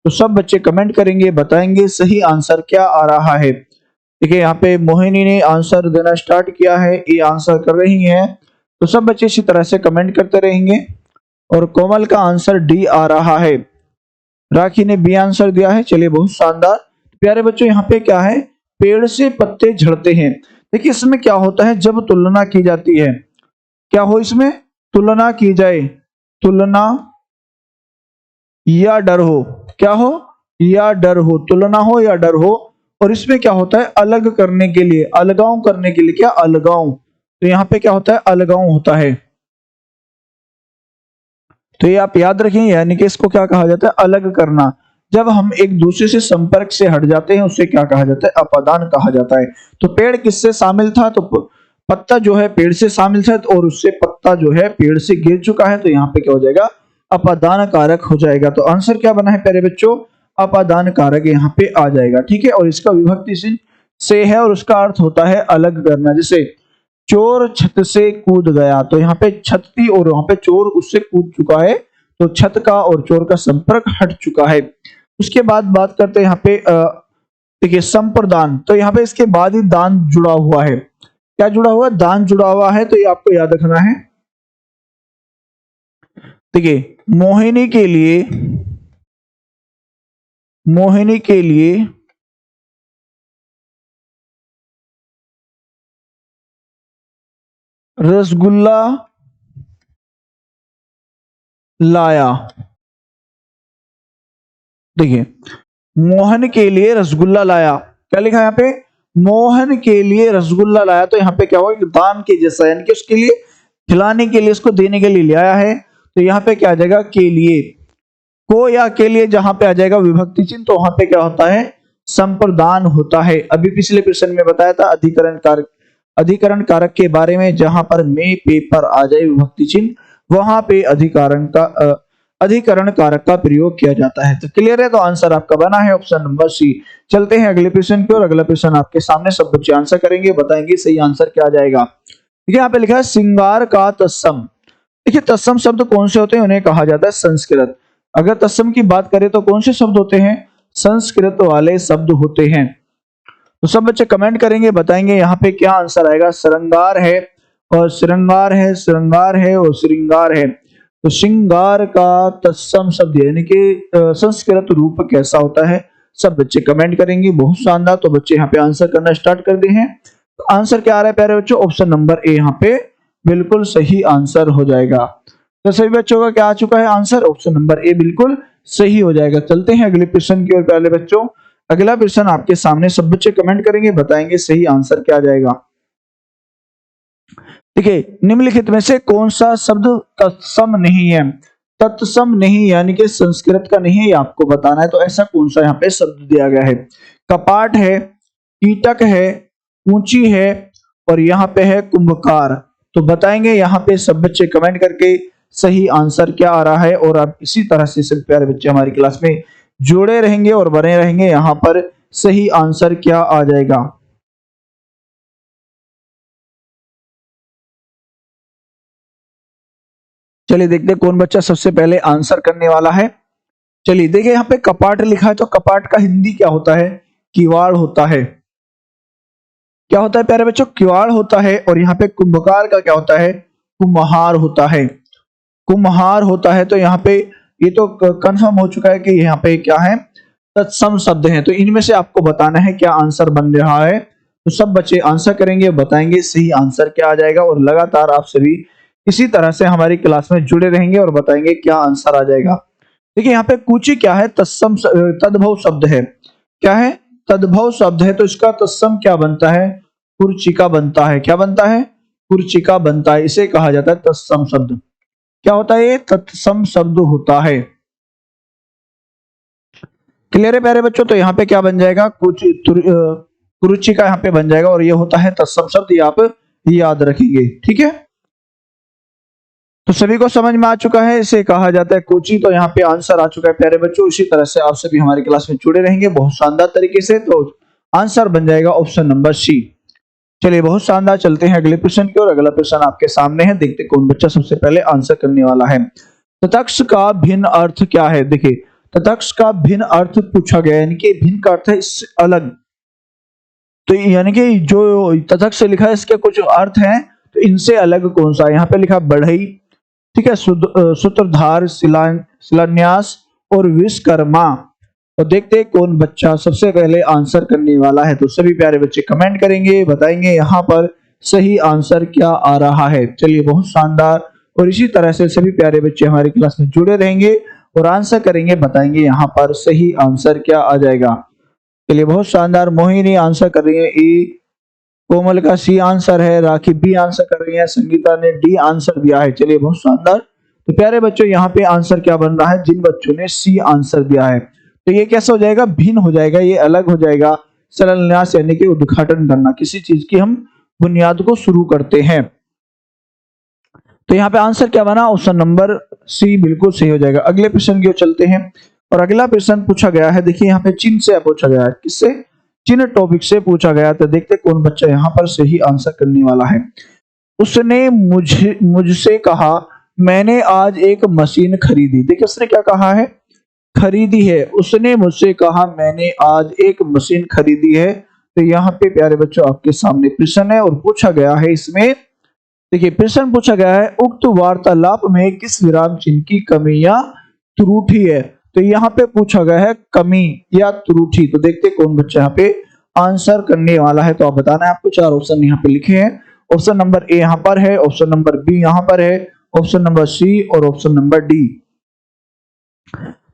तो सब बच्चे कमेंट करेंगे, बताएंगे सही आंसर क्या आ रहा है। देखिए यहाँ पे मोहिनी ने आंसर देना स्टार्ट किया है, ये आंसर कर रही है। तो सब बच्चे इसी तरह से कमेंट करते रहेंगे। और कोमल का आंसर डी आ रहा है। राखी ने बी आंसर दिया है। चलिए बहुत शानदार प्यारे बच्चों, यहाँ पे क्या है? पेड़ से पत्ते झड़ते हैं। देखिए इसमें क्या होता है, जब तुलना की जाती है, क्या हो इसमें? तुलना की जाए, तुलना या डर हो, क्या हो? या डर हो, तुलना हो या डर हो। और इसमें क्या होता है? अलग करने के लिए, अलगाव करने के लिए, क्या? अलगाव। तो यहाँ पे क्या होता है? अलगाव होता है। तो ये आप याद रखें, यानी कि इसको क्या कहा जाता है? अलग करना। जब हम एक दूसरे से संपर्क से हट जाते हैं, उससे क्या कहा जाता है? अपादान कहा जाता है। तो पेड़ किससे शामिल था? तो पत्ता जो है पेड़ से शामिल था, और उससे पत्ता जो है पेड़ से गिर चुका है, तो यहाँ पे क्या हो जाएगा? अपादान कारक हो जाएगा। तो आंसर क्या बना है प्यारे बच्चों? अपादान कारक यहाँ पे आ जाएगा। ठीक है, और इसका विभक्ति चिन्ह से है, और उसका अर्थ होता है अलग करना। जैसे चोर छत से कूद गया, तो यहाँ पे छत थी और वहां पे चोर उससे कूद चुका है, तो छत का और चोर का संपर्क हट चुका है। उसके बाद बात करते हैं यहाँ पे देखिए संप्रदान। तो यहाँ पे इसके बाद ही दान जुड़ा हुआ है। क्या जुड़ा हुआ? दान जुड़ा हुआ है, तो ये आपको याद रखना है। देखिए मोहिनी के लिए, मोहिनी के लिए रसगुल्ला लाया। देखिए मोहन के लिए रसगुल्ला लाया, क्या लिखा है यहाँ पे? मोहन के लिए रसगुल्ला लाया। तो यहाँ पे क्या होगा? दान के जैसा, यानी कि उसके लिए खिलाने के लिए, उसको देने के लिए ले आया है। तो यहाँ पे क्या आ जाएगा? के लिए। को या के लिए जहां पे आ जाएगा विभक्ति चिन्ह, तो वहां पे क्या होता है? संप्रदान होता है। अभी पिछले प्रश्न में बताया था अधिकरण कारक, अधिकरण कारक के बारे में, जहां पर में पे पर आ जाए विभक्ति चिन्ह, वहां पे अधिकरण कारक का प्रयोग किया जाता है। तो क्लियर है? तो आंसर आपका बना है ऑप्शन नंबर सी। चलते हैं अगले प्रश्न की ओर। अगला प्रश्न आपके सामने, सब बच्चे आंसर करेंगे, बताएंगे सही आंसर क्या आ जाएगा। ठीक है, यहाँ पे लिखा है श्रृंगार का तत्सम। देखिए तत्सम शब्द कौन से होते हैं? उन्हें कहा जाता है संस्कृत। अगर तत्सम की बात करें तो कौन से शब्द होते हैं? संस्कृत वाले शब्द होते हैं। तो सब बच्चे कमेंट करेंगे, बताएंगे यहाँ पे क्या आंसर आएगा। श्रृंगार है और श्रृंगार है, श्रृंगार है और श्रृंगार है। तो श्रृंगार का तत्सम शब्द यानी कि संस्कृत रूप कैसा होता है? सब बच्चे कमेंट करेंगे, बहुत शानदार। तो बच्चे यहाँ पे आंसर करना स्टार्ट कर दिए हैं। तो आंसर क्या आ रहा है प्यारे बच्चों? ऑप्शन नंबर ए यहाँ पे बिल्कुल सही आंसर हो जाएगा। तो सभी बच्चों का क्या आ चुका है आंसर? ऑप्शन नंबर ए बिल्कुल सही हो जाएगा। चलते हैं अगले प्रश्न की ओर प्यारे बच्चों। अगला प्रश्न आपके सामने, सब बच्चे कमेंट करेंगे, बताएंगे सही आंसर क्या आ जाएगा। देखिए निम्नलिखित में से कौन सा शब्द तत्सम नहीं है? तत्सम नहीं यानी कि संस्कृत का नहीं है, ये आपको बताना है। तो ऐसा कौन सा यहाँ पे शब्द दिया गया है? कपाट है, कीटक है, ऊंची है और यहाँ पे है कुंभकार। तो बताएंगे यहाँ पे सब बच्चे कमेंट करके सही आंसर क्या आ रहा है। और आप इसी तरह से सब प्यारे बच्चे हमारी क्लास में जुड़े रहेंगे और बने रहेंगे, यहाँ पर सही आंसर क्या आ जाएगा। चलिए देखते हैं कौन बच्चा सबसे पहले आंसर करने वाला है। चलिए देखिए यहाँ पे कपाट लिखा है, तो कपाट का हिंदी क्या होता है? किवाड़ होता है। क्या होता है प्यारे बच्चों? किवाड़ होता है। और यहाँ पे कुंभकार का क्या होता है? कुम्हार होता है, कुम्हार होता है। तो यहाँ पे ये तो कंफर्म हो चुका है कि यहाँ पे क्या है? तत्सम शब्द हैं। तो इनमें से आपको बताना है क्या आंसर बन रहा है। तो सब बच्चे आंसर करेंगे, बताएंगे सही आंसर क्या आ जाएगा। और लगातार आप सभी इसी तरह से हमारी क्लास में जुड़े रहेंगे और बताएंगे क्या आंसर आ जाएगा। देखिए यहाँ पे कुची क्या है? तत्सम तद्भव शब्द है। क्या है? तद्भव शब्द है। तो इसका तत्सम क्या बनता है? कुर्चिका बनता है। क्या बनता है? कुर्चिका बनता है। इसे कहा जाता है तत्सम शब्द। क्या होता है? ये तत्सम शब्द होता है। क्लियर है प्यारे बच्चों? तो यहाँ पे क्या बन जाएगा, कुरुचि का यहाँ पे बन जाएगा और ये होता है तत्सम शब्द, ये आप याद रखेंगे। ठीक है, तो सभी को समझ में आ चुका है, इसे कहा जाता है कुची। तो यहाँ पे आंसर आ चुका है प्यारे बच्चों। इसी तरह से आप सभी हमारी क्लास में जुड़े रहेंगे बहुत शानदार तरीके से। तो आंसर बन जाएगा ऑप्शन नंबर सी। चलिए बहुत शानदार, चलते हैं अगले प्रश्न की ओर। अगला प्रश्न आपके सामने है, देखते कौन बच्चा सबसे पहले आंसर करने वाला है। तटस्थ का भिन्न अर्थ क्या है? देखिए, तटस्थ का भिन्न अर्थ पूछा गया, यानी कि भिन्न का अर्थ है इससे अलग। तो यानी कि जो तटस्थ से लिखा है इसके कुछ अर्थ हैं, तो इनसे अलग कौन सा है? यहाँ पे लिखा बढ़ई, ठीक है, सूत्रधार, शिलान्यास और विश्वकर्मा। तो देखते हैं कौन बच्चा सबसे पहले आंसर करने वाला है। तो सभी प्यारे बच्चे कमेंट करेंगे, बताएंगे यहाँ पर सही आंसर क्या आ रहा है। चलिए बहुत शानदार, और इसी तरह से सभी प्यारे बच्चे हमारी क्लास में जुड़े रहेंगे और आंसर करेंगे, बताएंगे यहाँ पर सही आंसर क्या आ जाएगा। चलिए बहुत शानदार, मोहिनी आंसर कर रही है ई, कोमल का सी आंसर है, राखी बी आंसर कर रही है, संगीता ने डी आंसर दिया है। चलिए बहुत शानदार। तो प्यारे बच्चों यहाँ पे आंसर क्या बन रहा है? जिन बच्चों ने सी आंसर दिया है, तो ये कैसे हो जाएगा? भिन्न हो जाएगा, ये अलग हो जाएगा। शिलान्यास यानी कि उद्घाटन करना, किसी चीज की हम बुनियाद को शुरू करते हैं। तो यहाँ पे आंसर क्या बना? ऑप्शन नंबर सी बिल्कुल सही हो जाएगा। अगले प्रश्न की ओर चलते हैं, और अगला प्रश्न पूछा गया है, देखिए यहाँ पे चिन्ह से पूछा गया है। किससे? चिन्ह टॉपिक से पूछा गया। तो देखते कौन बच्चा यहाँ पर सही आंसर करने वाला है। उसने मुझसे कहा मैंने आज एक मशीन खरीदी। देखिए उसने क्या कहा है? खरीदी है। उसने मुझसे कहा मैंने आज एक मशीन खरीदी है। तो यहाँ पे प्यारे बच्चों आपके सामने प्रश्न है और पूछा गया है इसमें, देखिए प्रश्न पूछा गया है, उक्त वार्तालाप में किस विराम चिन्ह की कमी या त्रुटि है? तो यहाँ पे पूछा गया है कमी या त्रुटि। तो देखते कौन बच्चा यहाँ पे आंसर करने वाला है। तो आप बताना है, आपको चार ऑप्शन यहाँ पे लिखे हैं। ऑप्शन नंबर ए यहाँ पर है, ऑप्शन नंबर बी यहाँ पर है, ऑप्शन नंबर सी और ऑप्शन नंबर डी।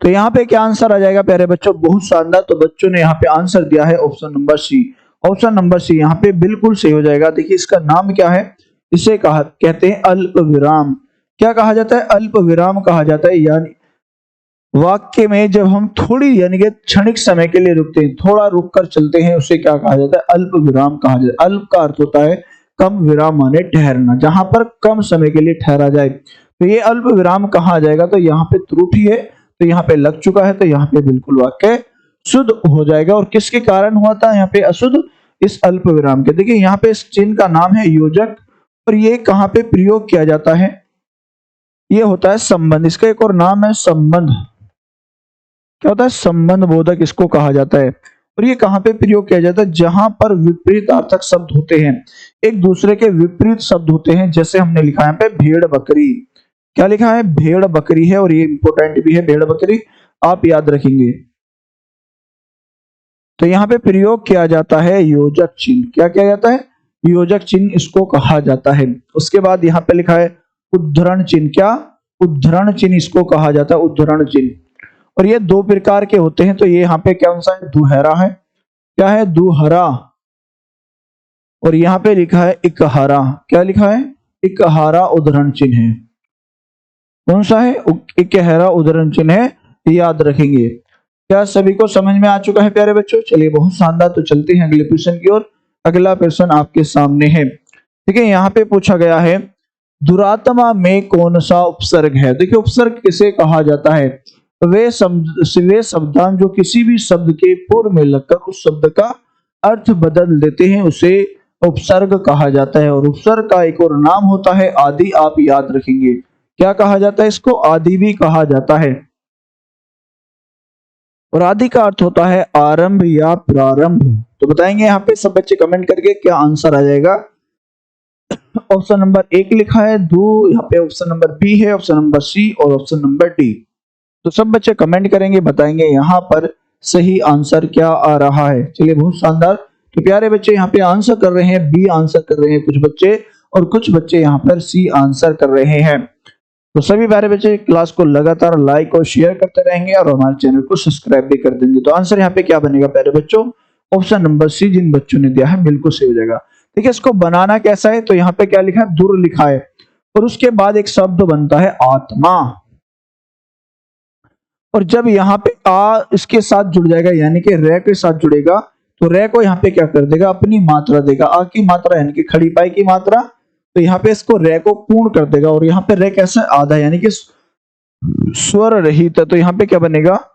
तो यहाँ पे क्या आंसर आ जाएगा प्यारे बच्चों? बहुत शानदार। तो बच्चों ने यहाँ पे आंसर दिया है option number C. Option number C यहाँ पे बिल्कुल सही हो जाएगा। देखिए इसका नाम क्या है? इसे कहते हैं अल्प विराम। क्या कहा जाता है? अल्प विराम कहा जाता है। यानी वाक्य में जब हम थोड़ी यानी कि क्षणिक समय के लिए रुकते हैं, थोड़ा रुक कर चलते हैं, उसे क्या कहा जाता है? अल्प विराम कहा जाता है। अल्प का अर्थ होता है कम, विराम माने ठहरना, जहां पर कम समय के लिए ठहरा जाए। तो ये अल्प विराम कहा जाएगा। तो यहाँ पे त्रुटि है, तो यहाँ पे लग चुका है, तो यहाँ पे बिल्कुल वाक्य शुद्ध हो जाएगा। और किसके कारण हुआ था यहाँ पे अशुद्ध? इस अल्प विराम के। देखिए यहाँ पे इस चिन्ह का नाम है योजक, और ये कहाँ पे प्रयोग किया जाता है? ये होता है संबंध। इसका एक और नाम है संबंध। क्या होता है? संबंध बोधक इसको कहा जाता है। और ये कहाँ पे प्रयोग किया जाता है? जहां पर विपरीत अर्थक शब्द होते हैं, एक दूसरे के विपरीत शब्द होते हैं। जैसे हमने लिखा है यहाँ पे भेड़ बकरी। क्या लिखा है? भेड़ बकरी है, और ये इंपोर्टेंट भी है, भेड़ बकरी आप याद रखेंगे। तो यहाँ पे प्रयोग किया जाता है योजक चिन्ह। क्या किया जाता है? योजक चिन्ह इसको कहा जाता है। उसके बाद यहाँ पे लिखा है उद्धरण चिन्ह। क्या? उद्धरण चिन्ह इसको कहा जाता है, उद्धरण चिन्ह। और ये दो प्रकार के होते हैं। तो ये यहाँ पे कौन सा है? दुहरा है। क्या है? दुहरा। और यहाँ पे लिखा है इकहारा। क्या लिखा है? इकहारा उद्धरण चिन्ह है। कौन सा है? इकहारा उद्धरण चिन्ह है, याद रखेंगे। क्या सभी को समझ में आ चुका है प्यारे बच्चों? चलिए बहुत शानदार। तो चलते हैं अगले प्रश्न की ओर। अगला प्रश्न आपके सामने है। ठीक है, यहाँ पे पूछा गया है दुरात्मा में कौन सा उपसर्ग है? देखिए उपसर्ग किसे कहा जाता है? वे शब्दांश जो किसी भी शब्द के पूर्व में लगकर उस शब्द का अर्थ बदल देते हैं, उसे उपसर्ग कहा जाता है। और उपसर्ग का एक और नाम होता है आदि। आप याद रखेंगे। क्या कहा जाता है इसको? आदि भी कहा जाता है। और आदि का अर्थ होता है आरंभ या प्रारंभ। तो बताएंगे यहाँ पे सब बच्चे कमेंट करके क्या आंसर आ जाएगा। ऑप्शन नंबर एक लिखा है, दो यहाँ पे ऑप्शन नंबर बी है, ऑप्शन नंबर सी और ऑप्शन नंबर डी। तो सब बच्चे कमेंट करेंगे, बताएंगे यहाँ पर सही आंसर क्या आ रहा है। चलिए बहुत शानदार। तो प्यारे बच्चे यहाँ पे आंसर कर रहे हैं, बी आंसर कर रहे हैं कुछ बच्चे, और कुछ बच्चे यहाँ पर सी आंसर कर रहे हैं। तो सभी प्यारे बच्चे क्लास को लगातार लाइक और शेयर करते रहेंगे और हमारे चैनल को सब्सक्राइब भी कर देंगे। तो आंसर यहाँ पे क्या बनेगा प्यारे बच्चों? ऑप्शन नंबर सी जिन बच्चों ने दिया है बिल्कुल सही हो जाएगा। ठीक है, इसको बनाना कैसा है? तो यहाँ पे क्या लिखा है? दुर लिखा है, और उसके बाद एक शब्द बनता है आत्मा, और जब यहाँ पे आ इसके साथ जुड़ जाएगा यानी कि रे के साथ जुड़ेगा, तो रे को यहाँ पे क्या कर देगा, अपनी मात्रा देगा, आ की मात्रा यानी कि खड़ी पाई की मात्रा, तो यहाँ पे इसको रे को पूर्ण कर देगा। और यहाँ पे रे कैसे, आधा यानी कि स्वर रहित है, तो यहाँ पे क्या बनेगा,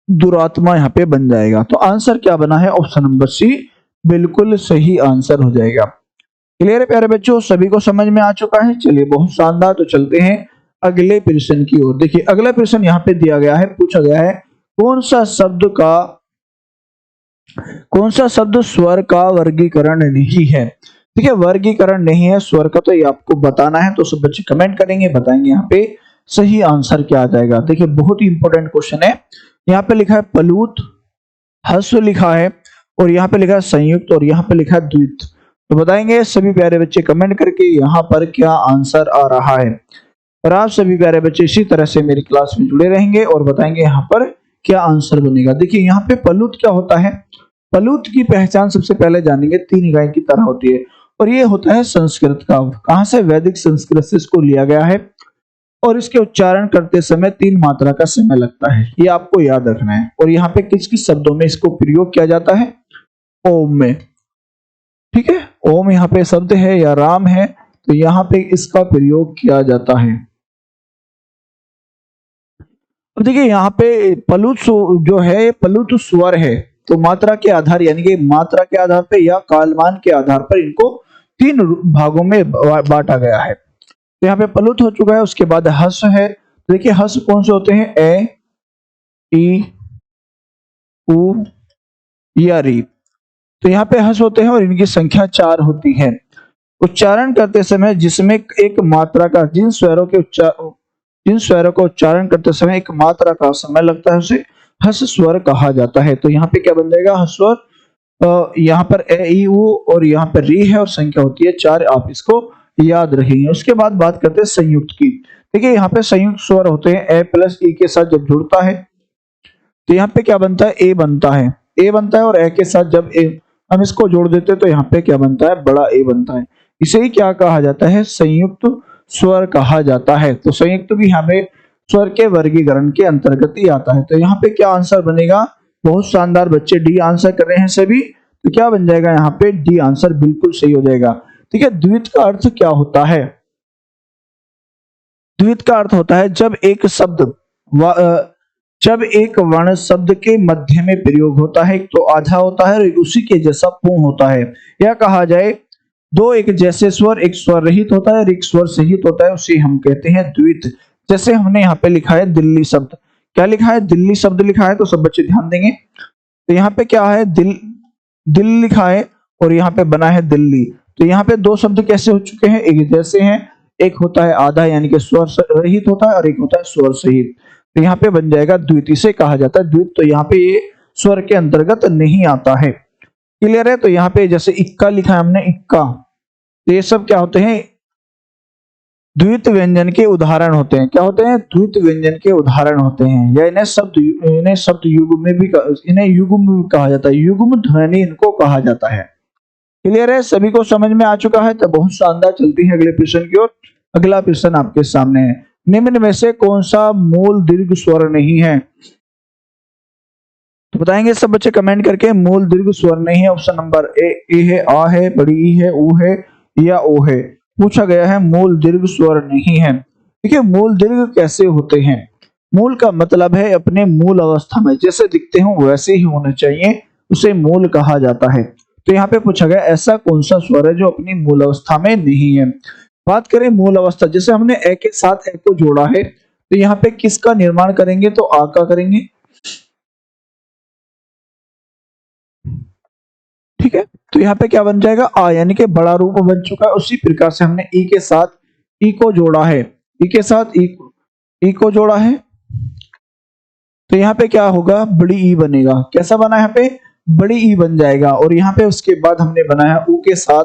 दुरात्मा यहाँ पे बन जाएगा। तो आंसर क्या बना है, ऑप्शन नंबर सी बिल्कुल सही आंसर हो जाएगा। क्लियर है प्यारे बच्चों, सभी को समझ में आ चुका है। चलिए बहुत शानदार, तो चलते हैं अगले प्रश्न की ओर। देखिए अगला प्रश्न यहाँ पे दिया गया है, पूछा गया है कौन सा शब्द स्वर का वर्गीकरण नहीं है। देखिए वर्गीकरण नहीं है स्वर का, तो ये आपको बताना है। तो सब बच्चे कमेंट करेंगे, बताएंगे यहाँ पे सही आंसर क्या आ जाएगा। देखिए बहुत ही इंपॉर्टेंट क्वेश्चन है। यहाँ पे लिखा है प्लुत, ह्रस्व लिखा है, और यहाँ पे लिखा है संयुक्त, और यहाँ पे लिखा है द्वित। तो बताएंगे सभी प्यारे बच्चे कमेंट करके यहाँ पर क्या आंसर आ रहा है। और आप सभी प्यारे बच्चे इसी तरह से मेरी क्लास में जुड़े रहेंगे और बताएंगे यहाँ पर क्या आंसर बनेगा। देखिए यहाँ पे प्लुत क्या होता है, प्लुत की पहचान सबसे पहले जानेंगे, 3 इकाई की तरह होती है, और ये होता है संस्कृत का। कहां से, वैदिक संस्कृत से इसको लिया गया है, और इसके उच्चारण करते समय 3 मात्रा का समय लगता है, ये आपको याद रखना है। और यहाँ पे किस किस शब्दों में इसको प्रयोग किया जाता है, ओम में, ठीक है, ओम यहाँ पे शब्द है या राम है, तो यहाँ पे इसका प्रयोग किया जाता है। अब देखिए यहाँ पे प्लुत जो है प्लुत स्वर है, तो मात्रा के आधार यानी कि मात्रा के आधार पर या कालमान के आधार पर इनको 3 भागों में बांटा गया है। तो यहाँ पे प्लुत हो चुका है, उसके बाद हस है। देखिए हस कौन से होते हैं, ए, ई, उ या री। तो यहाँ पे हस होते हैं और इनकी संख्या 4 होती है। उच्चारण करते समय जिसमें एक मात्रा का, जिन स्वरों को उच्चारण करते समय एक मात्रा का समय लगता है उसे हस स्वर कहा जाता है। तो यहाँ पे क्या बन जाएगा, हस स्वर। यहाँ पर ए, ई, उ और यहाँ पर री है और संख्या होती है 4, आप इसको याद रखेंगे। उसके बाद बात करते हैं संयुक्त की। देखिए यहाँ पे संयुक्त स्वर होते हैं, ए प्लस ई के साथ जब जुड़ता है तो यहाँ पे क्या बनता है, ए बनता है, ए बनता है, और ए के साथ जब हम इसको जोड़ देते हैं तो यहाँ पे क्या बनता है, बड़ा ए बनता है। इसे ही क्या कहा जाता है, संयुक्त स्वर कहा जाता है। तो संयुक्त भी हमें स्वर के वर्गीकरण के अंतर्गत ही आता है। तो यहाँ पे क्या आंसर बनेगा, बहुत शानदार बच्चे डी आंसर कर रहे हैं सभी, तो क्या बन जाएगा, यहाँ पे डी आंसर बिल्कुल सही हो जाएगा। ठीक है, द्वित का अर्थ क्या होता है, द्वित का अर्थ होता है जब एक वर्ण शब्द के मध्य में प्रयोग होता है, एक तो आधा होता है और उसी के जैसा पूर्ण होता है। या कहा जाए 2 एक जैसे स्वर, एक स्वर रहित होता है और एक स्वर सहित होता है, उसे हम कहते हैं द्वित। जैसे हमने यहाँ पे लिखा है दिल्ली शब्द, क्या लिखा है, दिल्ली शब्द लिखा है, तो सब बच्चे ध्यान देंगे। तो यहाँ पे क्या है, दिल लिखा है और यहाँ पे बना है दिल्ली। तो यहाँ पे 2 शब्द कैसे हो चुके हैं, एक जैसे हैं, एक होता है आधा यानी कि स्वर रहित होता है और एक होता है स्वर सहित। तो यहाँ पे बन जाएगा द्वित, इसे कहा जाता है द्वित। तो यहाँ पे ये स्वर के अंतर्गत नहीं आता है। क्लियर है। तो यहाँ पे जैसे इक्का लिखा है हमने, इक्का, तो ये सब क्या होते हैं, द्वित व्यंजन के उदाहरण होते हैं। क्या होते हैं, द्वित व्यंजन के उदाहरण होते हैं, या इन्हें शब्द युग्म में भी, इन्हें युग्म भी कहा जाता है, युग्म ध्वनि इनको कहा जाता है। क्लियर है, सभी को समझ में आ चुका है। तो बहुत शानदार, चलती है अगले प्रश्न की ओर। अगला प्रश्न आपके सामने है, निम्न में से कौन सा मूल दीर्घ स्वर नहीं है। तो बताएंगे सब बच्चे कमेंट करके, मूल दीर्घ स्वर नहीं है। ऑप्शन नंबर ए है, आ है, बड़ी ई है, ऊ है या ओ है। पूछा गया है मूल दीर्घ स्वर नहीं है। देखिए मूल दीर्घ कैसे होते हैं, मूल का मतलब है अपने मूल अवस्था में जैसे दिखते हो वैसे ही होने चाहिए, उसे मूल कहा जाता है। तो यहाँ पे पूछा गया ऐसा कौन सा स्वर है जो अपनी मूल अवस्था में नहीं है। बात करें मूल अवस्था, जैसे हमने ए के साथ ए को जोड़ा है, तो यहाँ पे किसका निर्माण करेंगे, तो आ का करेंगे। ठीक है, तो यहाँ पे क्या बन जाएगा, आ, यानी कि बड़ा रूप बन चुका है। उसी प्रकार से हमने ई के साथ ई को जोड़ा है, ई के साथ ई को जोड़ा है, तो यहाँ पे क्या होगा, बड़ी ई बनेगा। कैसा बना, यहाँ पे बड़ी ई बन जाएगा। और यहाँ पे उसके बाद हमने बनाया ऊ के साथ,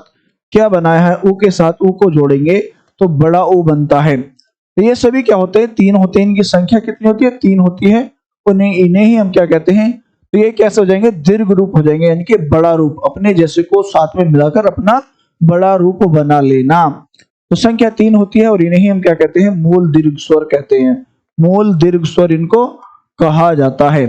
क्या बनाया है, ऊ के साथ ऊ को जोड़ेंगे तो बड़ा ऊ बनता है। तो ये सभी क्या होते हैं, 3 होते हैं। इनकी संख्या कितनी होती है, 3 होती है। इन्हें ही हम क्या कहते हैं, तो ये कैसे हो जाएंगे, दीर्घ रूप हो जाएंगे, यानी कि बड़ा रूप, अपने जैसे को साथ में मिलाकर अपना बड़ा रूप बना लेना। तो संख्या 3 होती है और इन्हें ही हम क्या कहते हैं, मूल दीर्घ स्वर कहते हैं। मूल दीर्घ स्वर इनको कहा जाता है।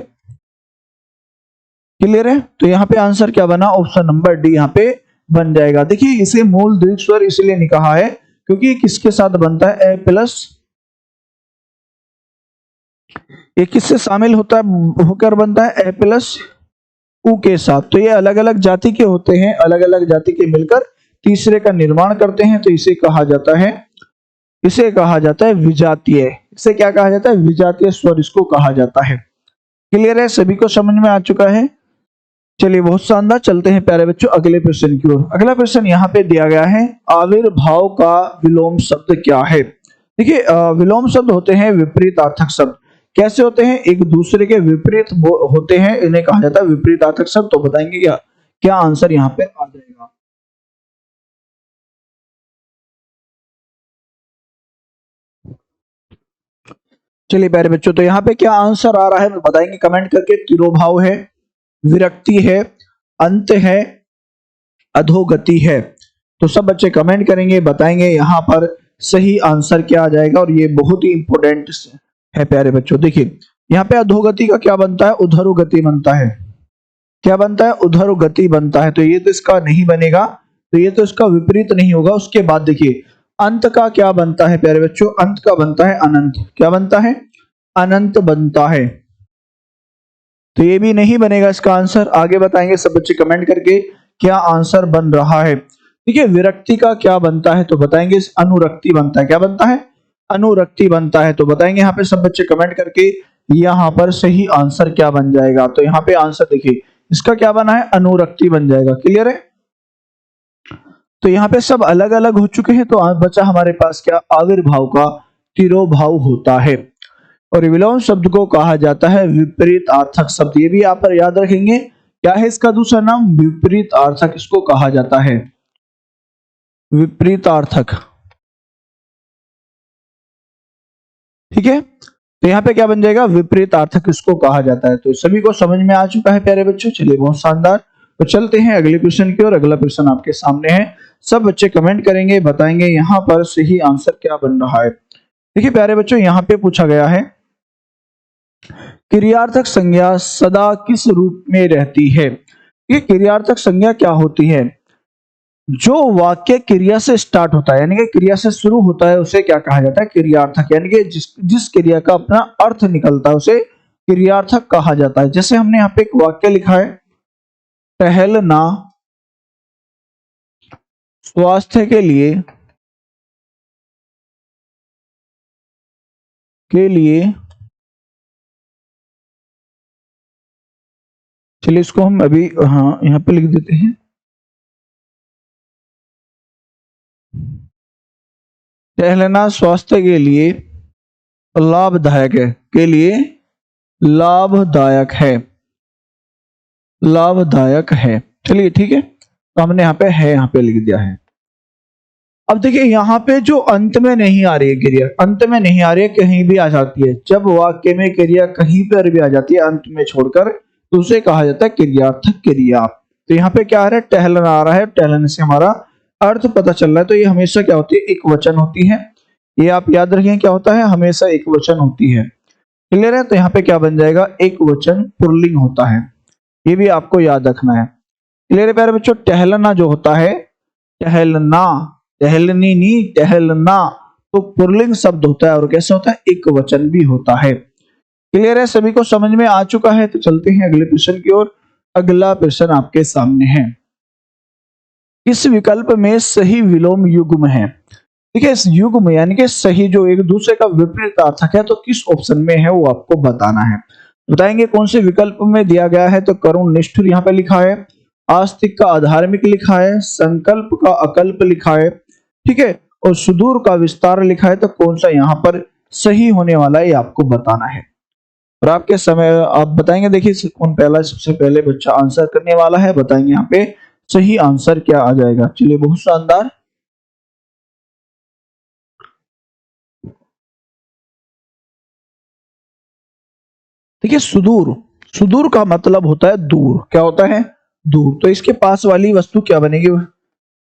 क्लियर है? तो यहाँ पे आंसर क्या बना? ऑप्शन नंबर डी यहाँ पे बन जाएगा। देखिए इसे मूल दीर्घ स्वर इसलिए नहीं कहा है क्योंकि किसके साथ बनता है? ए प्लस, ये किससे शामिल होता है होकर बनता है? ए प्लस उ के साथ। तो ये अलग अलग जाति के होते हैं, अलग अलग जाति के मिलकर तीसरे का निर्माण करते हैं, तो इसे कहा जाता है, इसे कहा जाता है विजातीय। इसे क्या कहा जाता है? विजातीय स्वर इसको कहा जाता है। क्लियर है? सभी को समझ में आ चुका है? चलिए बहुत शानदार। चलते हैं प्यारे बच्चों अगले प्रश्न की ओर। अगला प्रश्न यहाँ पे दिया गया है, आविर्भाव का विलोम शब्द क्या है? देखिए विलोम शब्द होते हैं विपरीतार्थक शब्द। कैसे होते हैं? एक दूसरे के विपरीत होते हैं, इन्हें कहा जाता है विपरीतार्थक शब्द। तो बताएंगे क्या क्या आंसर यहाँ पे आ जाएगा? चलिए प्यारे बच्चों, तो यहाँ पे क्या आंसर आ रहा है बताएंगे कमेंट करके। तिरोभाव है, विरक्ति है, अंत है, अधोगति है। तो सब बच्चे कमेंट करेंगे, बताएंगे यहाँ पर सही आंसर क्या आ जाएगा। और ये बहुत ही इंपॉर्टेंट है प्यारे बच्चों। देखिए यहाँ पे अधोगति का क्या बनता है? उधरोगति बनता है। क्या बनता है? उधरोगति बनता है। तो ये तो इसका नहीं बनेगा, तो ये तो इसका विपरीत नहीं होगा। उसके बाद देखिए अंत का क्या बनता है प्यारे बच्चों? अंत का बनता है अनंत। क्या बनता है? अनंत बनता है। तो ये भी नहीं बनेगा इसका आंसर। आगे बताएंगे सब बच्चे कमेंट करके क्या आंसर बन रहा है। देखिए विरक्ति का क्या बनता है? तो बताएंगे अनुरक्ति बनता है। क्या बनता है? अनुरक्ति बनता है। तो बताएंगे यहाँ पे सब बच्चे कमेंट करके यहाँ पर सही आंसर क्या बन जाएगा। तो यहाँ पे आंसर देखिए इसका क्या बना है? अनुरक्ति बन जाएगा। क्लियर है? तो यहाँ पे सब अलग अलग हो चुके हैं। तो बचा हमारे पास क्या? आविर्भाव का तिरोभाव होता है। और विलोम शब्द को कहा जाता है विपरीत अर्थक शब्द। ये भी आप पर याद रखेंगे। क्या है इसका दूसरा नाम? विपरीत अर्थक इसको कहा जाता है, विपरीत अर्थक। ठीक है? तो यहाँ पे क्या बन जाएगा? विपरीत अर्थक इसको कहा जाता है। तो सभी को समझ में आ चुका है प्यारे बच्चों। चलिए बहुत शानदार। तो चलते हैं अगले प्रश्न की ओर। अगला प्रश्न आपके सामने है। सब बच्चे कमेंट करेंगे, बताएंगे यहाँ पर सही आंसर क्या बन रहा है। देखिए प्यारे बच्चों यहाँ पे पूछा गया है, क्रियार्थक संज्ञा सदा किस रूप में रहती है? ये क्रियार्थक संज्ञा क्या होती है? जो वाक्य क्रिया से स्टार्ट होता है, यानी कि क्रिया से शुरू होता है, उसे क्या कहा जाता है? क्रियार्थक। यानी कि जिस क्रिया का अपना अर्थ निकलता है उसे क्रियार्थक कहा जाता है। जैसे हमने यहाँ पे एक वाक्य लिखा है, टहलना स्वास्थ्य के लिए चलिए इसको हम अभी हाँ यहाँ पे लिख देते हैं, टहलना स्वास्थ्य के लिए लाभदायक है, के लिए लाभदायक है, लाभदायक है। चलिए ठीक है, तो हमने यहाँ पे है यहाँ पे लिख दिया है। अब देखिए यहाँ पे जो अंत में नहीं आ रही है क्रिया, अंत में नहीं आ रही है, कहीं भी आ जाती है। जब वाक्य में क्रिया कहीं पर भी आ जाती है अंत में छोड़कर, तो उसे कहा जाता है क्रियार्थक क्रिया। तो यहाँ पे क्या आ रहा है? टहलना आ रहा है। टहलने से हमारा अर्थ पता चल रहा है। तो ये हमेशा क्या होती है? एक वचन होती है। ये आप याद रखें क्या होता है? हमेशा एक वचन होती है। क्लियर है? तो यहाँ पे क्या बन जाएगा? एक वचन पुल्लिंग होता है। ये भी आपको याद रखना है। क्लियर है प्यारे बच्चों? टहलना जो होता है, टहलना, टहलनी नहीं, टहलना तो पुल्लिंग शब्द होता है। और कैसे होता है? एक वचन भी होता है। क्लियर है? सभी को समझ में आ चुका है? तो चलते हैं अगले प्रश्न की ओर। अगला प्रश्न आपके सामने है, इस विकल्प में सही विलोम युग्म है। देखिए इस युग्म यानी कि सही जो एक दूसरे का विपरीत अर्थक है, तो किस ऑप्शन में है वो आपको बताना है। बताएंगे कौन से विकल्प में दिया गया है। तो करुण निष्ठुर यहाँ पे लिखा है, आस्तिक का अधार्मिक लिखा है, संकल्प का अकल्प लिखा है, ठीक है, और सुदूर का विस्तार लिखा है। तो कौन सा यहाँ पर सही होने वाला है ये आपको बताना है। और आपके समय आप बताएंगे, देखिए कौन पहला सबसे पहले बच्चा आंसर करने वाला है, बताएंगे यहाँ पे सही आंसर क्या आ जाएगा। चलिए बहुत शानदार। देखिए सुदूर, सुदूर का मतलब होता है दूर। क्या होता है? दूर। तो इसके पास वाली वस्तु क्या बनेगी?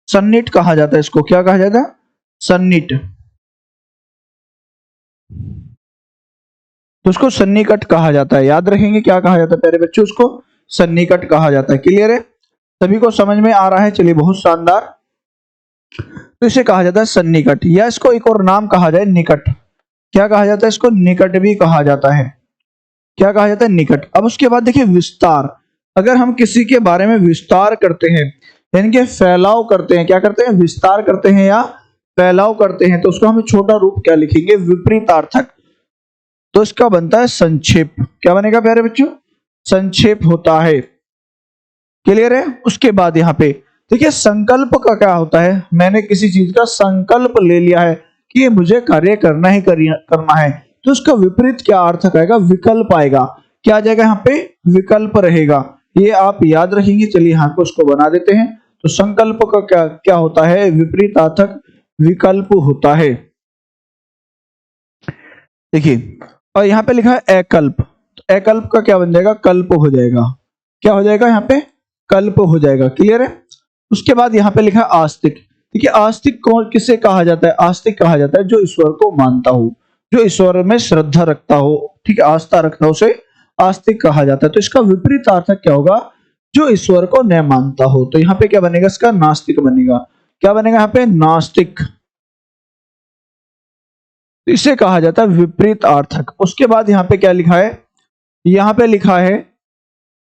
सन्निट कहा जाता है इसको। क्या कहा जाता है? सन्निट। तो उसको सन्निकट कहा जाता है। याद रखेंगे क्या कहा जाता है प्यारे बच्चों, उसको सन्निकट कहा जाता है। क्लियर है, सभी को समझ में आ रहा है? चलिए बहुत शानदार। तो इसे कहा जाता है सन्निकट, या इसको एक और नाम कहा जाए निकट। क्या कहा जाता है इसको? निकट भी कहा जाता है। क्या कहा जाता है? निकट। अब उसके बाद देखिए विस्तार। अगर हम किसी के बारे में विस्तार करते हैं यानी कि फैलाव करते हैं, क्या करते हैं? विस्तार करते हैं या फैलाव करते हैं, तो उसको हम छोटा रूप क्या लिखेंगे? विपरीतार्थक। तो इसका बनता है संक्षेप। क्या बनेगा प्यारे बच्चों? संक्षेप होता है। क्लियर है? उसके बाद यहाँ पे देखिए संकल्प का क्या होता है? मैंने किसी चीज का संकल्प ले लिया है कि ये मुझे कार्य करना ही करना है, तो उसका विपरीत क्या अर्थ आएगा? विकल्प आएगा। क्या आ जाएगा यहाँ पे? विकल्प रहेगा। ये आप याद रखेंगे। चलिए यहाँ पे उसको बना देते हैं। तो संकल्प का क्या क्या होता है? विपरीतार्थक विकल्प होता है। देखिए, और यहाँ पे लिखा है अकल्प। तो अकल्प का क्या बन जाएगा? कल्प हो जाएगा। क्या हो जाएगा यहाँ पे? कल्प हो जाएगा। क्लियर है? उसके बाद यहाँ पे लिखा है आस्तिक। देखिए आस्तिक कौन किसे कहा जाता है? आस्तिक कहा जाता है जो ईश्वर को मानता हो, जो ईश्वर में श्रद्धा रखता हो, ठीक है, आस्था रखता हो, उसे आस्तिक कहा जाता है। तो इसका विपरीत अर्थ क्या होगा? जो ईश्वर को न मानता हो। तो यहाँ पे क्या बनेगा? इसका नास्तिक बनेगा। क्या बनेगा यहाँ पे? नास्तिक। इसे कहा जाता है विपरीत अर्थक। उसके बाद यहाँ पे क्या लिखा है? यहाँ पे लिखा है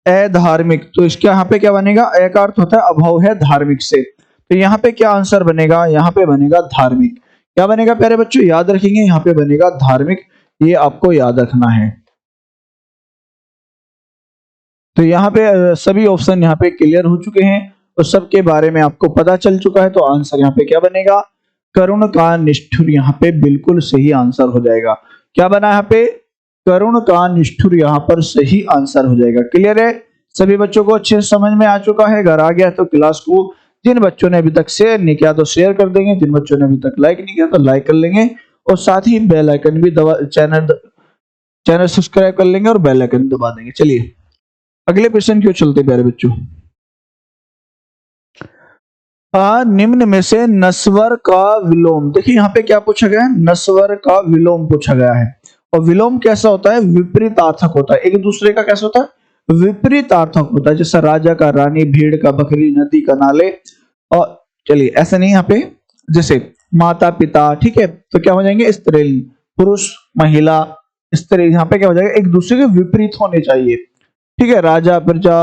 अधार्मिक। तो इसके यहाँ पे क्या बनेगा? ए का अर्थ होता है अभाव है धार्मिक से। तो यहाँ पे क्या आंसर बनेगा? यहाँ पे बनेगा धार्मिक। क्या बनेगा प्यारे बच्चों? याद रखेंगे, यहाँ पे बनेगा धार्मिक। ये आपको याद रखना है। तो यहाँ पे सभी ऑप्शन यहाँ पे क्लियर हो चुके हैं और सबके बारे में आपको पता चल चुका है। तो आंसर यहाँ पे क्या बनेगा? करुण का निष्ठुर यहाँ पे बिल्कुल सही आंसर हो जाएगा। क्या बना यहाँ पे? करुण का निष्ठुर यहाँ पर सही आंसर हो जाएगा। क्लियर है? सभी बच्चों को अच्छे से समझ में आ चुका है? अगर आ गया तो क्लास को जिन बच्चों ने अभी तक शेयर नहीं किया तो शेयर कर देंगे, जिन बच्चों ने अभी तक लाइक नहीं किया तो लाइक कर लेंगे, और साथ ही बेल आइकन भी दबा चैनल सब्सक्राइब कर लेंगे और बेल आइकन दबा देंगे। चलिए अगले प्रश्न की ओर चलते प्यारे बच्चों। निम्न में से नस्वर का विलोम। देखिए यहाँ पे क्या पूछा गया है? नस्वर का विलोम पूछा गया है। और विलोम कैसा होता है? विपरीतार्थक होता है। एक दूसरे का कैसा होता है? विपरीतार्थक होता है। जैसा राजा का रानी, भीड़ का बकरी, नदी का नाले। और चलिए ऐसा नहीं, यहाँ पे जैसे माता पिता, ठीक है, तो क्या हो जाएंगे? स्त्रीलिंग। पुरुष महिला स्त्री, यहाँ पे क्या हो जाएगा? एक दूसरे के विपरीत होने चाहिए। ठीक है, राजा प्रजा,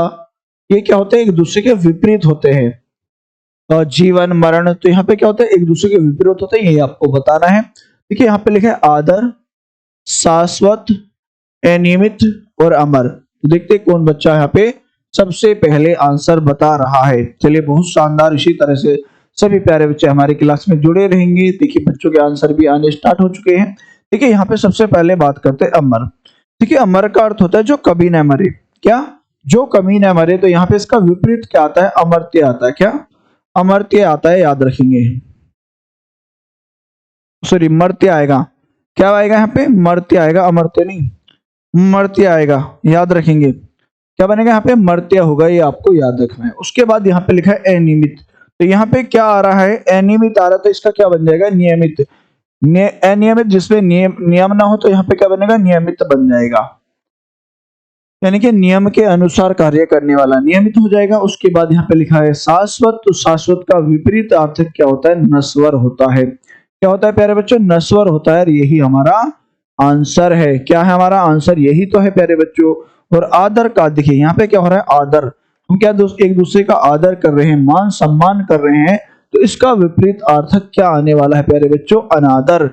ये क्या होते हैं? एक दूसरे के विपरीत होते हैं। और जीवन मरण, तो यहाँ पे क्या होता है? एक दूसरे के विपरीत होते हैं। यही आपको बताना है। देखिए यहाँ पे लिखा है आदर, शाश्वत, अनियमित और अमर। तो देखते हैं कौन बच्चा यहाँ पे सबसे पहले आंसर बता रहा है। चलिए बहुत शानदार। इसी तरह से सभी प्यारे बच्चे हमारे क्लास में जुड़े रहेंगे। देखिए बच्चों के आंसर भी आने स्टार्ट हो चुके हैं। देखिए यहाँ पे सबसे पहले बात करते हैं अमर। देखिए अमर का अर्थ होता है जो कभी न मरे। क्या? जो कभी न मरे। तो यहाँ पे इसका विपरीत क्या आता है? अमर्त्य आता है। क्या? अमर्त्य आता है, याद रखेंगे। सॉरी, मर्त्य आएगा। क्या आएगा यहाँ पे? मर्त्य आएगा, अमर्त्य नहीं, मर्त्य आएगा, याद रखेंगे। क्या बनेगा यहाँ पे? मर्त्य होगा, ये आपको याद रखना है। उसके बाद यहाँ पे लिखा है अनियमित। तो यहाँ पे क्या आ रहा है? अनियमित आ रहा है, तो इसका क्या बन जाएगा? नियमित। अनियमित जिसमें नियम ना हो, तो यहाँ पे क्या बनेगा? नियमित बन जाएगा, यानी कि नियम के अनुसार कार्य करने वाला नियमित हो जाएगा। उसके बाद यहाँ पे लिखा है शाश्वत। तो शाश्वत का विपरीत अर्थ क्या होता है? नश्वर होता है। क्या होता है प्यारे बच्चों? नश्वर होता है। यही हमारा आंसर है। क्या है हमारा आंसर? यही तो है प्यारे बच्चों। और आदर का देखिए यहाँ पे क्या हो रहा है? आदर। हम क्या एक दूसरे का आदर कर रहे हैं, मान सम्मान कर रहे हैं। तो इसका विपरीत अर्थ क्या आने वाला है प्यारे बच्चों? अनादर।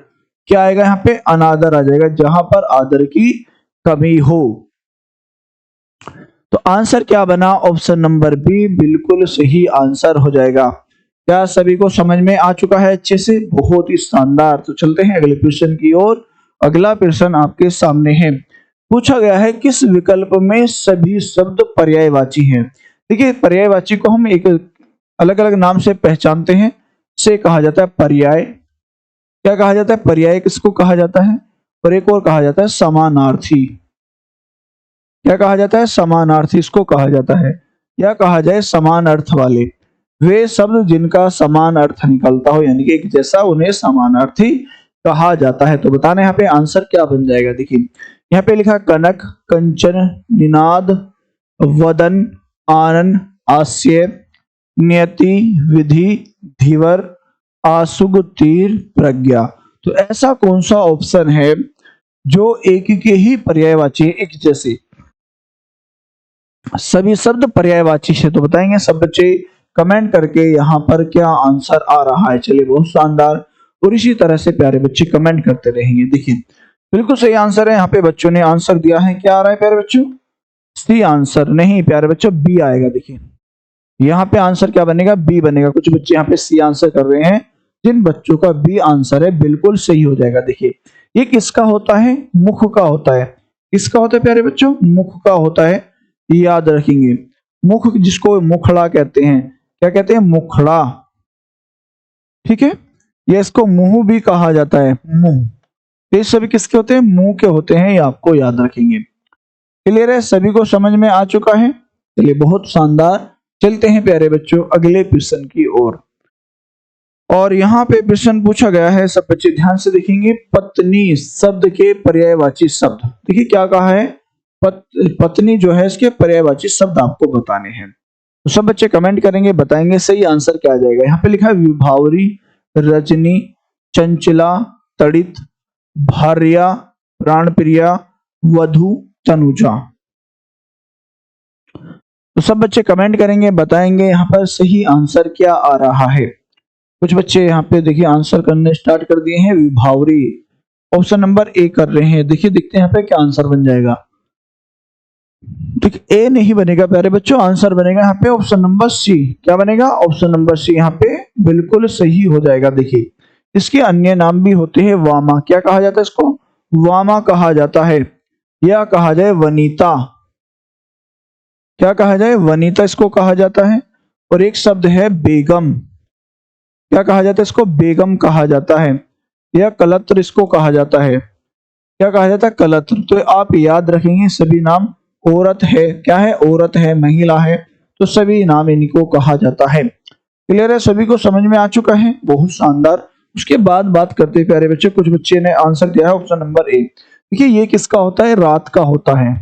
क्या आएगा यहाँ पे? अनादर आ जाएगा, जहां पर आदर की कमी हो। तो आंसर क्या बना? ऑप्शन नंबर बी बिल्कुल सही आंसर हो जाएगा। क्या सभी को समझ में आ चुका है अच्छे से? बहुत ही शानदार। तो चलते हैं अगले प्रश्न की ओर। अगला प्रश्न आपके सामने है। पूछा गया है किस विकल्प में सभी शब्द पर्यायवाची हैं? देखिए पर्यायवाची को हम एक अलग अलग नाम से पहचानते हैं। से कहा जाता है पर्याय। क्या कहा जाता है? पर्याय किसको कहा जाता है? और एक और कहा जाता है समानार्थी। क्या कहा जाता है? समानार्थी इसको कहा जाता है, या कहा जाए समान अर्थ वाले। वे शब्द जिनका समान अर्थ निकलता हो, यानी कि एक जैसा, उन्हें समानार्थी कहा जाता है। तो बताना यहाँ पे आंसर क्या बन जाएगा। देखिए यहाँ पे लिखा कनक, कंचन, निनाद, वदन, आनन, आस्य, नियति, विधि, धीवर, आसुग, तीर, प्रज्ञा। तो ऐसा कौन सा ऑप्शन है जो एक के ही पर्यायवाची है, एक जैसे सभी शब्द पर्यायवाची है? तो बताएंगे सब बच्चे कमेंट करके यहाँ पर क्या आंसर आ रहा है। चलिए बहुत शानदार। और इसी तरह से प्यारे बच्चे कमेंट करते रहेंगे। देखिए बिल्कुल सही आंसर है। यहाँ पे बच्चों ने आंसर दिया है, क्या आ रहा है प्यारे बच्चों? सी आंसर नहीं प्यारे बच्चों, बी आएगा। देखिए यहाँ पे आंसर क्या बनेगा? बी बनेगा। कुछ बच्चे यहाँ पे सी आंसर कर रहे हैं, जिन बच्चों का बी आंसर है बिल्कुल सही हो जाएगा। देखिए ये किसका होता है? मुख का होता है। किसका होता है प्यारे बच्चों? मुख का होता है। याद रखेंगे, मुख जिसको मुखड़ा कहते हैं। क्या कहते हैं? मुखड़ा। ठीक है, ये इसको मुंह भी कहा जाता है, मुंह। ये सभी किसके होते हैं? मुंह के होते हैं, ये आपको याद रखेंगे। क्लियर है? सभी को समझ में आ चुका है? चलिए बहुत शानदार। चलते हैं प्यारे बच्चों अगले प्रश्न की ओर। और यहाँ पे प्रश्न पूछा गया है, सब बच्चे ध्यान से देखेंगे। पत्नी शब्द के पर्यायवाची शब्द। देखिए क्या कहा है? पत्नी जो है इसके पर्यायवाची शब्द आपको बताने हैं। तो सब बच्चे कमेंट करेंगे, बताएंगे सही आंसर क्या आ जाएगा। यहाँ पे लिखा है विभावरी, रजनी, चंचला, तड़ित, भार्या, प्राणप्रिया, वधु, तनुजा। तो सब बच्चे कमेंट करेंगे, बताएंगे यहाँ पर सही आंसर क्या आ रहा है। कुछ बच्चे यहाँ पे देखिए आंसर करने स्टार्ट कर दिए हैं। विभावरी ऑप्शन नंबर ए कर रहे हैं। देखिए देखते हैं यहाँ पे क्या आंसर बन जाएगा। ठीक, ए नहीं बनेगा प्यारे बच्चों, आंसर बनेगा यहाँ पे ऑप्शन नंबर सी। क्या बनेगा? ऑप्शन नंबर सी यहाँ पे बिल्कुल सही हो जाएगा। देखिए इसके अन्य नाम भी होते हैं। वामा, क्या कहा जाता है इसको? वामा कहा जाता है, या कहा जाए वनीता। क्या कहा जाए? वनीता इसको कहा जाता है। और एक शब्द है बेगम। क्या कहा जाता है इसको? बेगम कहा जाता है, या कलत्र इसको कहा जाता है। क्या कहा जाता है? कलत्र। तो आप याद रखेंगे सभी नाम औरत है। क्या है? औरत है, महिला है, तो सभी नाम इनको कहा जाता है। क्लियर है? सभी को समझ में आ चुका है? बहुत शानदार। उसके बाद बात करते हैं प्यारे बच्चे, कुछ बच्चे ने आंसर दिया है ऑप्शन नंबर ए। देखिए ये किसका होता है? रात का होता है।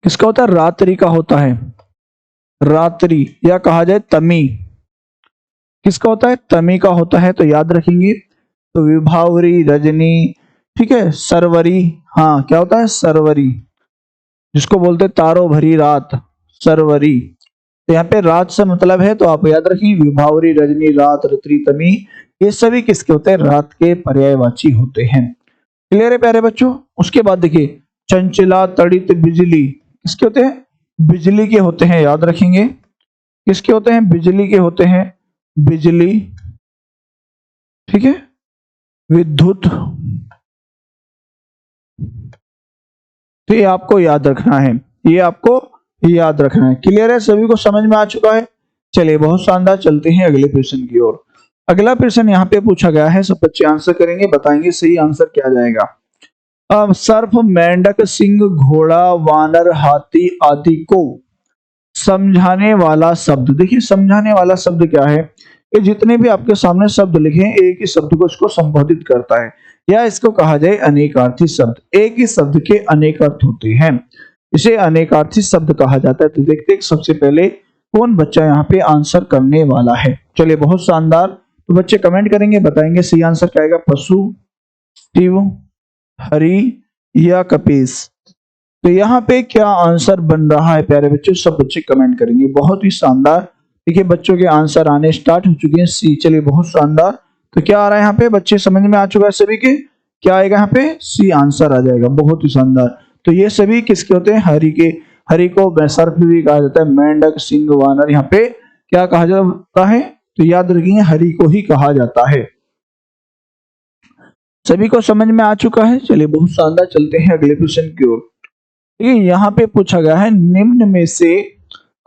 किसका होता है? रात्रि का होता है। रात्रि, या कहा जाए तमी। किसका होता है? तमी का होता है। तो याद रखेंगे। तो विभावरी, रजनी, ठीक है, सरवरी। हाँ क्या होता है? सरवरी, जिसको बोलते हैं तारों भरी रात, सरवरी। तो यहाँ पे रात से मतलब है, तो आप याद रखिए विभावरी, रजनी, रात, ऋतु, तमी, ये सभी किसके होते हैं? रात के पर्यायवाची होते हैं। क्लियर है प्यारे बच्चों? उसके बाद देखिए चंचला, तड़ित, बिजली, किसके होते हैं? बिजली के होते हैं। याद रखेंगे किसके होते हैं? बिजली के होते हैं। बिजली, ठीक है, विद्युत। तो ये आपको याद रखना है, ये आपको याद रखना है। क्लियर है? सभी को समझ में आ चुका है? चलिए बहुत शानदार। चलते हैं अगले प्रश्न की ओर। अगला प्रश्न यहाँ पे पूछा गया है, सब बच्चे आंसर करेंगे, बताएंगे सही आंसर क्या जाएगा। अब सर्प, मेंढक, सिंह, घोड़ा, वानर, हाथी आदि को समझाने वाला शब्द। देखिए समझाने वाला शब्द क्या है? ये जितने भी आपके सामने शब्द लिखे हैं, एक ही शब्द को इसको संबोधित करता है, या इसको कहा जाए अनेकार्थी शब्द। एक ही शब्द के अनेक अर्थ होते हैं, इसे अनेकार्थी शब्द कहा जाता है। तो देखते हैं सबसे पहले कौन बच्चा यहाँ पे आंसर करने वाला है। चलिए बहुत शानदार। तो बच्चे कमेंट करेंगे, बताएंगे सही आंसर क्या आएगा। पशु, शिव, हरि, या कपीस। तो यहाँ पे क्या आंसर बन रहा है प्यारे बच्चों? सब बच्चे कमेंट करेंगे। बहुत ही शानदार। देखिए बच्चों के आंसर आने स्टार्ट हो चुके हैं। सी। चलिए बहुत शानदार। तो क्या आ रहा है यहाँ पे? बच्चे समझ में आ चुका है सभी के? क्या आएगा यहाँ पे? सी आंसर आ जाएगा। बहुत ही शानदार। तो ये सभी किसके होते हैं? हरि के। हरि को सर्प भी कहा जाता है, मेंढक, सिंह, वानर, यहाँ पे क्या कहा जाता है? तो याद रखिए हरि को ही कहा जाता है। सभी को समझ में आ चुका है? चलिए बहुत शानदार। चलते हैं अगले प्रश्न की ओर। यहाँ पे पूछा गया है, निम्न में से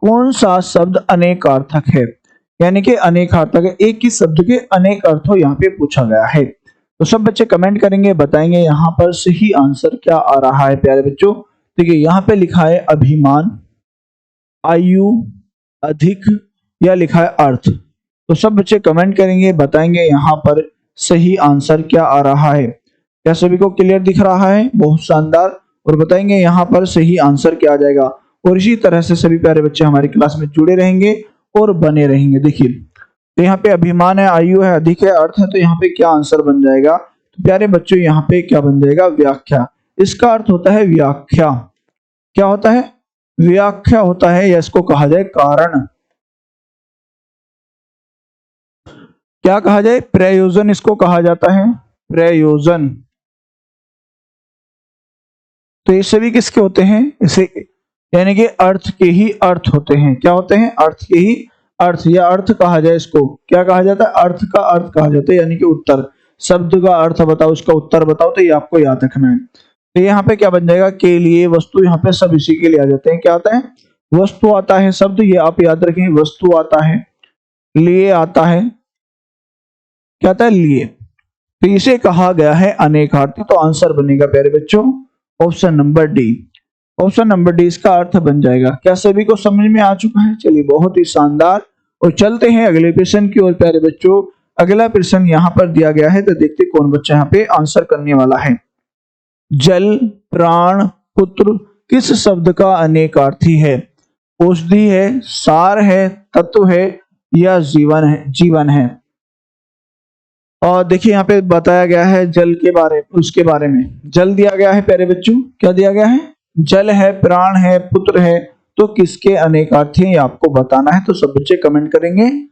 कौन सा शब्द अनेकार्थक है? यानी कि अनेकार्थक है, एक ही शब्द के अनेक अर्थ हो, यहाँ पे पूछा गया है। तो सब बच्चे कमेंट करेंगे, बताएंगे यहाँ पर सही आंसर क्या आ रहा है प्यारे बच्चों। देखिए यहाँ पे लिखा है अभिमान, आयु, अधिक, या लिखा है अर्थ। तो सब बच्चे कमेंट करेंगे, बताएंगे यहाँ पर सही आंसर क्या आ रहा है। क्या सभी को क्लियर दिख रहा है? बहुत शानदार। और बताएंगे यहाँ पर सही आंसर क्या आ जाएगा। और इसी तरह से सभी प्यारे बच्चे हमारी क्लास में जुड़े रहेंगे और बने रहेंगे। देखिए तो यहाँ पे अभिमान है, आयु है, अधिक है, अर्थ है, तो यहाँ पे क्या आंसर बन जाएगा? तो प्यारे बच्चों यहाँ पे क्या बन जाएगा? व्याख्या। इसका अर्थ होता है व्याख्या। क्या होता है? व्याख्या होता है, या इसको कहा जाए कारण। क्या कहा जाए? प्रयोजन इसको कहा जाता है, प्रयोजन। तो ये सभी किसके होते हैं? इसे यानी कि अर्थ के ही अर्थ होते हैं। क्या होते हैं? अर्थ के ही अर्थ, या अर्थ कहा जाए इसको। क्या कहा जाता है? अर्थ का अर्थ कहा जाता है, यानी कि उत्तर। शब्द का अर्थ बताओ, उसका उत्तर बताओ, तो ये आपको याद रखना है। तो यहाँ पे क्या बन जाएगा? के लिए, वस्तु, यहाँ पे सब इसी के लिए आ जाते हैं। क्या आता है? वस्तु आता है शब्द, ये आप याद रखें, वस्तु आता है, लिए आता है, क्या आता है? लिए। तो इसे कहा गया है अनेकार्थी। तो आंसर बनेगा प्यारे बच्चों option number D. Option number D इसका अर्थ बन जाएगा। क्या सभी को समझ में आ चुका है? चलिए बहुत ही शानदार। और चलते हैं अगले प्रश्न की ओर प्यारे बच्चों। अगला प्रश्न यहाँ पर दिया गया है, तो देखते कौन बच्चा यहाँ पे आंसर करने वाला है। जल, प्राण, पुत्र किस शब्द का अनेकार्थी है? औषधि है, सार है, तत्व है, या जीवन है? जीवन है। और देखिए यहाँ पे बताया गया है जल के बारे, उसके बारे में। जल दिया गया है प्यारे बच्चों, क्या दिया गया है? जल है, प्राण है, पुत्र है, तो किसके अनेकार्थी हैं आपको बताना है। तो सब बच्चे कमेंट करेंगे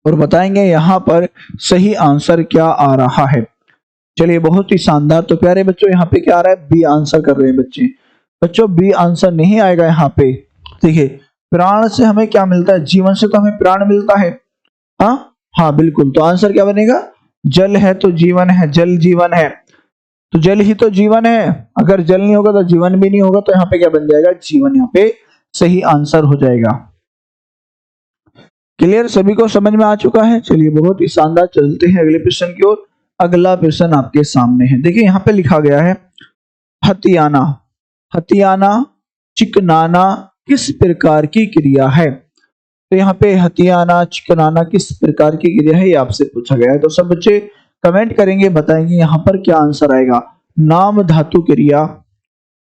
और बताएंगे यहाँ पर सही आंसर क्या आ रहा है। चलिए बहुत ही शानदार। तो प्यारे बच्चों यहाँ पे क्या आ रहा है? बी आंसर कर रहे हैं बच्चे। बच्चों बी आंसर नहीं आएगा यहाँ पे। देखिए प्राण से हमें क्या मिलता है? जीवन से तो हमें प्राण मिलता है। हाँ हाँ बिल्कुल। तो आंसर क्या बनेगा? जल है तो जीवन है, जल जीवन है, तो जल ही तो जीवन है। अगर जल नहीं होगा तो जीवन भी नहीं होगा। तो यहाँ पे क्या बन जाएगा? जीवन यहाँ पे सही आंसर हो जाएगा। क्लियर? सभी को समझ में आ चुका है? चलिए बहुत ही शानदार। चलते हैं अगले प्रश्न की ओर। अगला प्रश्न आपके सामने है। देखिए यहाँ पे लिखा गया है हथियाना। हथियाना, चिकनाना किस प्रकार की क्रिया है? तो यहाँ पे हथियाना, चिकनाना किस प्रकार की क्रिया है, ये आपसे पूछा गया है। तो सब बच्चे कमेंट करेंगे, बताएंगे यहाँ पर क्या आंसर आएगा। नाम धातु क्रिया,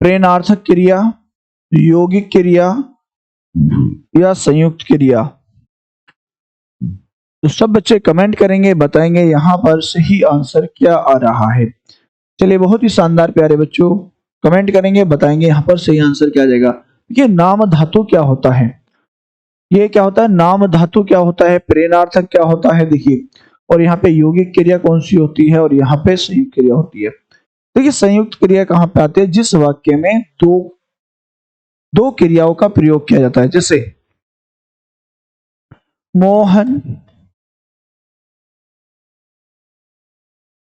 प्रेरणार्थक क्रिया, यौगिक क्रिया, या संयुक्त क्रिया? तो सब बच्चे कमेंट करेंगे, बताएंगे यहाँ पर सही आंसर क्या आ रहा है। चलिए बहुत ही शानदार प्यारे बच्चों, कमेंट करेंगे, बताएंगे यहाँ पर सही आंसर क्या आ जाएगा। देखिए नाम धातु क्या होता है? ये क्या होता है? नाम धातु क्या होता है? प्रेरणार्थक क्या होता है? देखिए, और यहाँ पे यौगिक क्रिया कौन सी होती है, और यहाँ पे संयुक्त क्रिया होती है। देखिए संयुक्त क्रिया कहाँ पे आती है? जिस वाक्य में दो क्रियाओं का प्रयोग किया जाता है। जैसे मोहन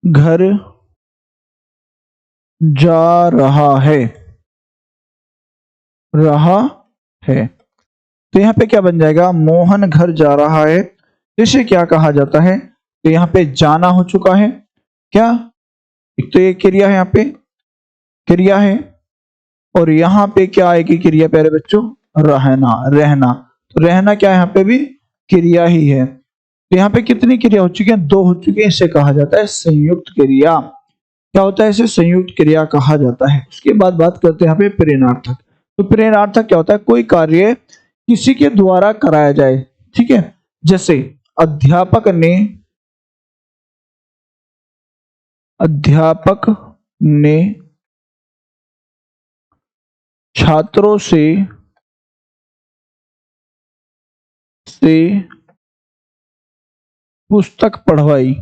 घर जा रहा है, तो यहाँ पे क्या बन जाएगा? मोहन घर जा रहा है। इसे क्या कहा जाता है? तो यहाँ पे जाना हो चुका है। क्या? एक तो ये क्रिया है, यहाँ पे क्रिया है, और यहाँ पे क्या आएगी क्रिया प्यारे बच्चों? रहना। रहना, तो रहना क्या है? यहाँ पे भी क्रिया ही है। तो यहाँ पे कितनी क्रिया हो चुकी है? दो हो चुकी है। इसे कहा जाता है संयुक्त क्रिया। क्या होता है? इसे संयुक्त क्रिया कहा जाता है। उसके बाद बात करते हैं यहाँ पे प्रेरणार्थक। तो प्रेरणार्थक क्या होता है? कोई कार्य किसी के द्वारा कराया जाए। ठीक है, जैसे अध्यापक ने छात्रों से पुस्तक पढ़वाई।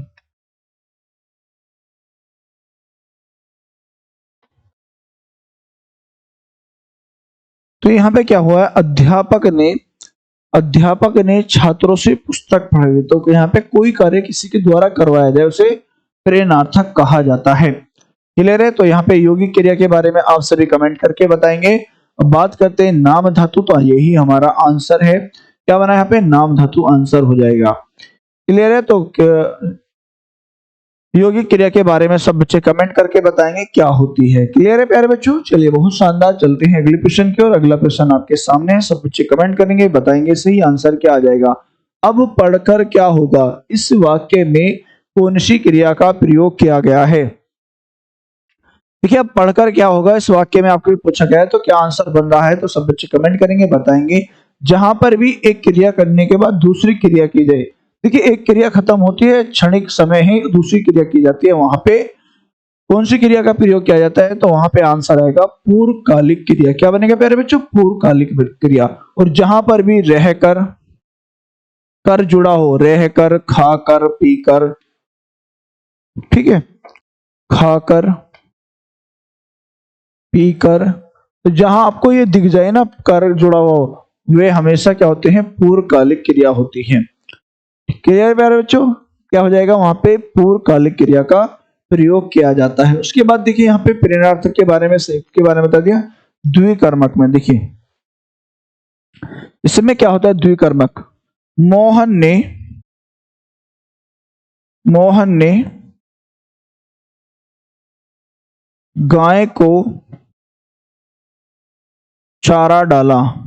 तो यहाँ पे क्या हुआ है? अध्यापक ने छात्रों से पुस्तक पढ़ाई। तो यहाँ पे कोई कार्य किसी के द्वारा करवाया जाए उसे प्रेरणार्थक कहा जाता है। क्लियर है? तो यहाँ पे यौगिक क्रिया के बारे में आप सभी कमेंट करके बताएंगे। अब बात करते हैं नाम धातु। तो यही हमारा आंसर है। क्या बना यहाँ पे? नाम धातु आंसर हो जाएगा। क्लियर है? तो यौगिक क्रिया के बारे में सब बच्चे कमेंट करके बताएंगे क्या होती है। क्लियर है प्यारे बच्चों? चलिए बहुत शानदार। चलते हैं अगले प्रश्न की ओर। अगला प्रश्न आपके सामने है। सब बच्चे कमेंट करेंगे, बताएंगे सही आंसर क्या आ जाएगा। अब पढ़कर क्या होगा, इस वाक्य में कौन सी क्रिया का प्रयोग किया गया है। देखिए अब पढ़कर क्या होगा इस वाक्य में आपको पूछा गया है, तो क्या आंसर बन रहा है, तो सब बच्चे कमेंट करेंगे, बताएंगे। जहां पर भी एक क्रिया करने के बाद दूसरी क्रिया की जाए, देखिए एक क्रिया खत्म होती है, क्षणिक समय ही दूसरी क्रिया की जाती है, वहां पे कौन सी क्रिया का प्रयोग किया जाता है, तो वहां पे आंसर आएगा पूर्वकालिक क्रिया। क्या बनेगा प्यारे बच्चों, पूर्वकालिक क्रिया। और जहां पर भी रहकर कर जुड़ा हो, रहकर, खाकर, पीकर, ठीक है, खाकर, पीकर, तो जहां आपको ये दिख जाए ना कर जुड़ा हुआ हो, वे हमेशा क्या होते हैं, पूर्वकालिक क्रिया होती हैं। क्लियर प्यारे बच्चों, क्या हो जाएगा, वहां पे पूर्वकालिक क्रिया का प्रयोग किया जाता है। उसके बाद देखिए यहाँ पे प्रेरणार्थक के बारे में, संयुक्त के बारे में बता दिया। द्विकर्मक में देखिए इसमें क्या होता है, द्विकर्मक, मोहन ने गाय को चारा डाला।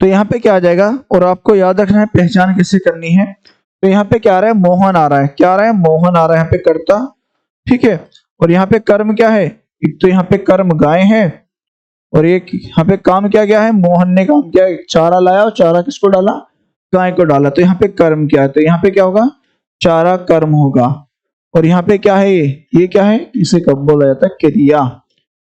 तो यहाँ पे क्या आ जाएगा, और आपको याद रखना है पहचान कैसे करनी है। तो यहाँ पे क्या आ रहा है, मोहन आ रहा है, क्या आ रहा है, मोहन आ रहा है यहाँ पे कर्ता, ठीक है। और यहाँ पे कर्म क्या है, एक तो यहाँ पे कर्म गाय है, और एक यहाँ पे काम क्या क्या है, मोहन ने काम किया, चारा लाया, और चारा किसको डाला, गाय को डाला। तो यहाँ पे कर्म क्या है, तो यहाँ पे क्या होगा, चारा कर्म होगा। और यहाँ पे क्या है, ये क्या है, इसे कब बोला जाता है, क्रिया।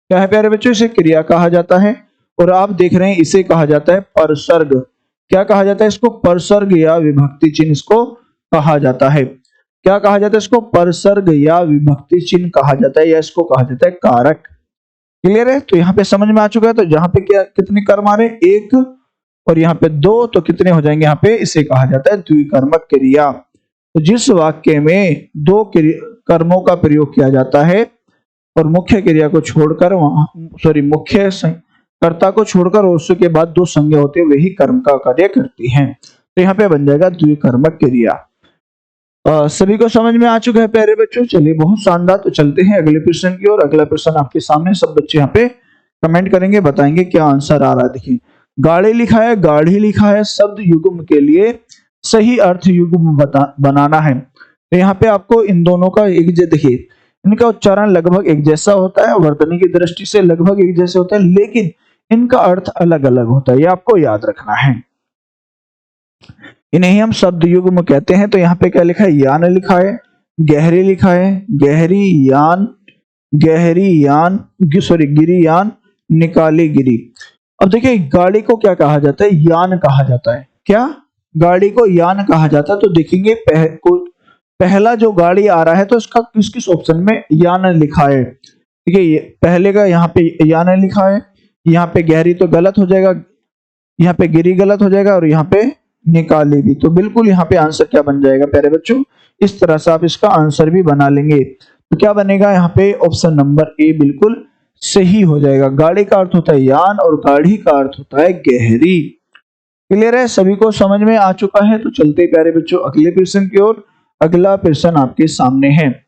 क्या है प्यारे बच्चों, इसे क्रिया कहा जाता है। और आप देख रहे हैं इसे कहा जाता है परसर्ग। क्या कहा जाता है इसको, परसर्ग या विभक्ति चिन्ह इसको कहा जाता है। क्या कहा जाता है इसको, परसर्ग या विभक्ति चिन्ह कहा जाता है, या इसको कहा जाता है कारक। क्लियर है, तो यहाँ पे समझ में आ चुका है। तो यहाँ पे क्या कितने कर्म आ रहे हैं, एक, और यहाँ पे दो, तो कितने हो जाएंगे, यहाँ पे इसे कहा जाता है द्विकर्मक क्रिया। तो जिस वाक्य में दो कर्मों का प्रयोग किया जाता है और मुख्य क्रिया को छोड़कर मुख्य कर्ता को छोड़कर और उसके बाद दो संज्ञा होते हैं, वही कर्म का कार्य करती हैं। तो यहाँ पे बन जाएगा द्विकर्मक क्रिया। सभी को समझ में आ चुका है प्यारे बच्चों, चलिए बहुत शानदार। तो चलते हैं अगले प्रश्न की ओर। अगला प्रश्न आपके सामने, सब बच्चे यहाँ पे कमेंट करेंगे, बताएंगे क्या आंसर आ रहा है। देखिए गाड़ी लिखा है, गाढ़ी लिखा है, शब्द युग्म के लिए सही अर्थ युग्म बनाना है। तो यहाँ पे आपको इन दोनों का देखिए इनका उच्चारण लगभग एक जैसा होता है, वर्तनी की दृष्टि से लगभग एक जैसे होता है, लेकिन इनका अर्थ अलग अलग होता है, ये आपको याद रखना है। इन्हें हम शब्द युग्म कहते हैं। तो यहाँ पे क्या लिखा है, यान लिखा है, गहरी लिखा है, गहरी यान, गिरी यान, निकाली गिरी। अब देखिए गाड़ी को क्या कहा जाता है, यान कहा जाता है। क्या, गाड़ी को यान कहा जाता है। तो देखेंगे पहला जो गाड़ी आ रहा है तो इसका किस किस ऑप्शन में यान लिखा है। ठीक है, पहले का यहाँ पे यान लिखा है, यहाँ पे गहरी तो गलत हो जाएगा, यहाँ पे गिरी गलत हो जाएगा, और यहाँ पे निकाली भी। तो बिल्कुल यहाँ पे आंसर क्या बन जाएगा प्यारे बच्चों, इस तरह से आप इसका आंसर भी बना लेंगे। तो क्या बनेगा यहाँ पे, ऑप्शन नंबर ए बिल्कुल सही हो जाएगा। गाड़ी का अर्थ होता है यान और गाढ़ी का अर्थ होता है गहरी। क्लियर है, सभी को समझ में आ चुका है। तो चलते प्यारे बच्चों अगले प्रश्न की ओर। अगला प्रश्न आपके सामने है,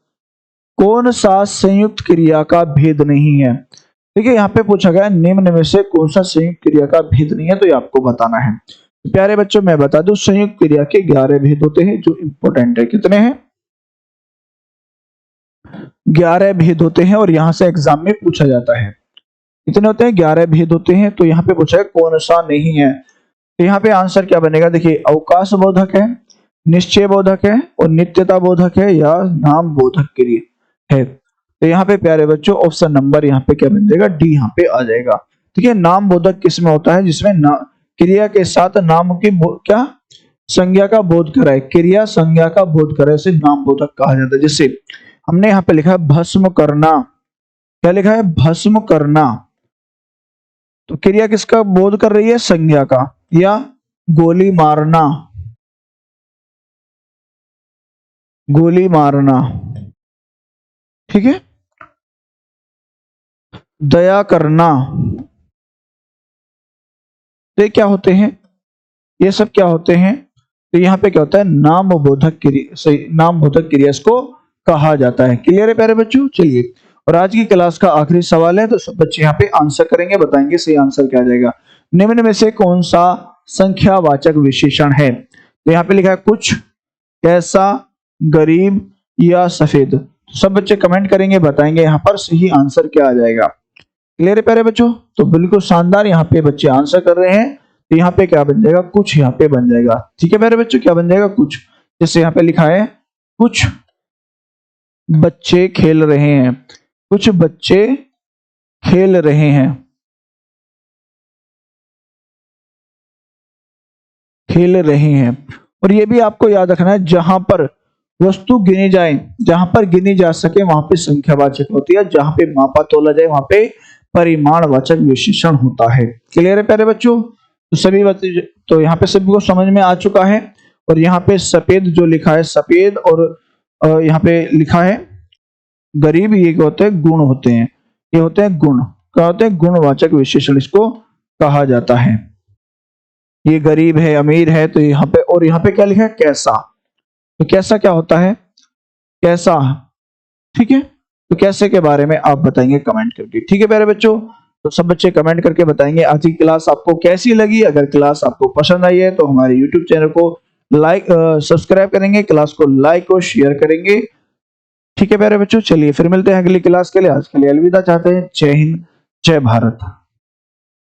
कौन सा संयुक्त क्रिया का भेद नहीं है। देखिए यहाँ पे पूछा गया निम्न में से कौन सा संयुक्त क्रिया का भेद नहीं है, तो ये आपको बताना है। प्यारे बच्चों मैं बता दूं, संयुक्त क्रिया के 11 भेद होते हैं जो इंपॉर्टेंट है। कितने हैं, 11 भेद होते हैं, और यहां से एग्जाम में पूछा जाता है। कितने होते हैं, 11 भेद होते हैं। तो यहाँ पे पूछा है कौन सा नहीं है। तो यहाँ पे आंसर क्या बनेगा, देखिए अवकाश बोधक है, निश्चय बोधक है, और नित्यता बोधक है, या नाम बोधक क्रिया है। तो यहाँ पे प्यारे बच्चों ऑप्शन नंबर यहाँ पे क्या बन जाएगा, डी यहाँ पे आ जाएगा। ठीक है, नाम बोधक किसमें होता है, जिसमें क्रिया के साथ नाम की क्या संज्ञा का बोध कराए, क्रिया संज्ञा का बोध कराए, उसे नाम बोधक कहा जाता है। जैसे हमने यहाँ पे लिखा है भस्म करना, क्या लिखा है, भस्म करना। तो क्रिया किसका बोध कर रही है, संज्ञा का। या गोली मारना, गोली मारना, ठीक है। दया करना, तो क्या होते हैं, ये सब क्या होते हैं। तो यहाँ पे क्या होता है, नाम बोधक क्रिया, नाम बोधक क्रिया इसको कहा जाता है। क्लियर है प्यारे बच्चों, चलिए। और आज की क्लास का आखिरी सवाल है, तो सब बच्चे यहाँ पे आंसर करेंगे, बताएंगे सही आंसर क्या आ जाएगा। निम्न में से कौन सा संख्यावाचक विशेषण है? तो यहाँ पे लिखा है कुछ, कैसा, गरीब या सफेद। तो सब बच्चे कमेंट करेंगे, बताएंगे यहाँ पर सही आंसर क्या आ जाएगा। क्लियर है प्यारे बच्चों? तो बिल्कुल शानदार यहाँ पे बच्चे आंसर कर रहे हैं। तो यहाँ पे क्या बन जाएगा? कुछ यहाँ पे बन जाएगा। ठीक है प्यारे बच्चों, क्या बन जाएगा? कुछ। जैसे यहाँ पे लिखा है कुछ बच्चे खेल रहे हैं, कुछ बच्चे खेल रहे हैं, खेल रहे हैं। और ये भी आपको याद रखना है, जहां पर वस्तु गिनी जाए, जहां पर गिनी जा सके वहां पे संख्यावाचक होती है, जहां पे मापा तोला जाए वहां पे परिमाणवाचक विशेषण होता है। क्लियर है प्यारे बच्चों? तो सभी बच्चे, तो यहाँ पे सभी को समझ में आ चुका है। और यहाँ पे सफेद जो लिखा है सफेद, और यहाँ पे लिखा है गरीब, ये क्या होते हैं? गुण होते हैं। ये होते हैं गुण। क्या होते हैं? गुणवाचक विशेषण इसको कहा जाता है। ये गरीब है, अमीर है, तो यहाँ पे, और यहाँ पे क्या लिखा है? कैसा। तो कैसा क्या होता है? कैसा। ठीक है, तो कैसे के बारे में आप बताएंगे कमेंट करके। ठीक है प्यारे बच्चों, तो सब बच्चे कमेंट करके बताएंगे आज की क्लास आपको कैसी लगी। अगर क्लास आपको पसंद आई है तो हमारे यूट्यूब चैनल को सब्सक्राइब करेंगे, क्लास को लाइक और शेयर करेंगे। ठीक है प्यारे बच्चों, चलिए फिर मिलते हैं अगली क्लास के लिए। आज के लिए अलविदा चाहते हैं। जय हिंद, जय भारत।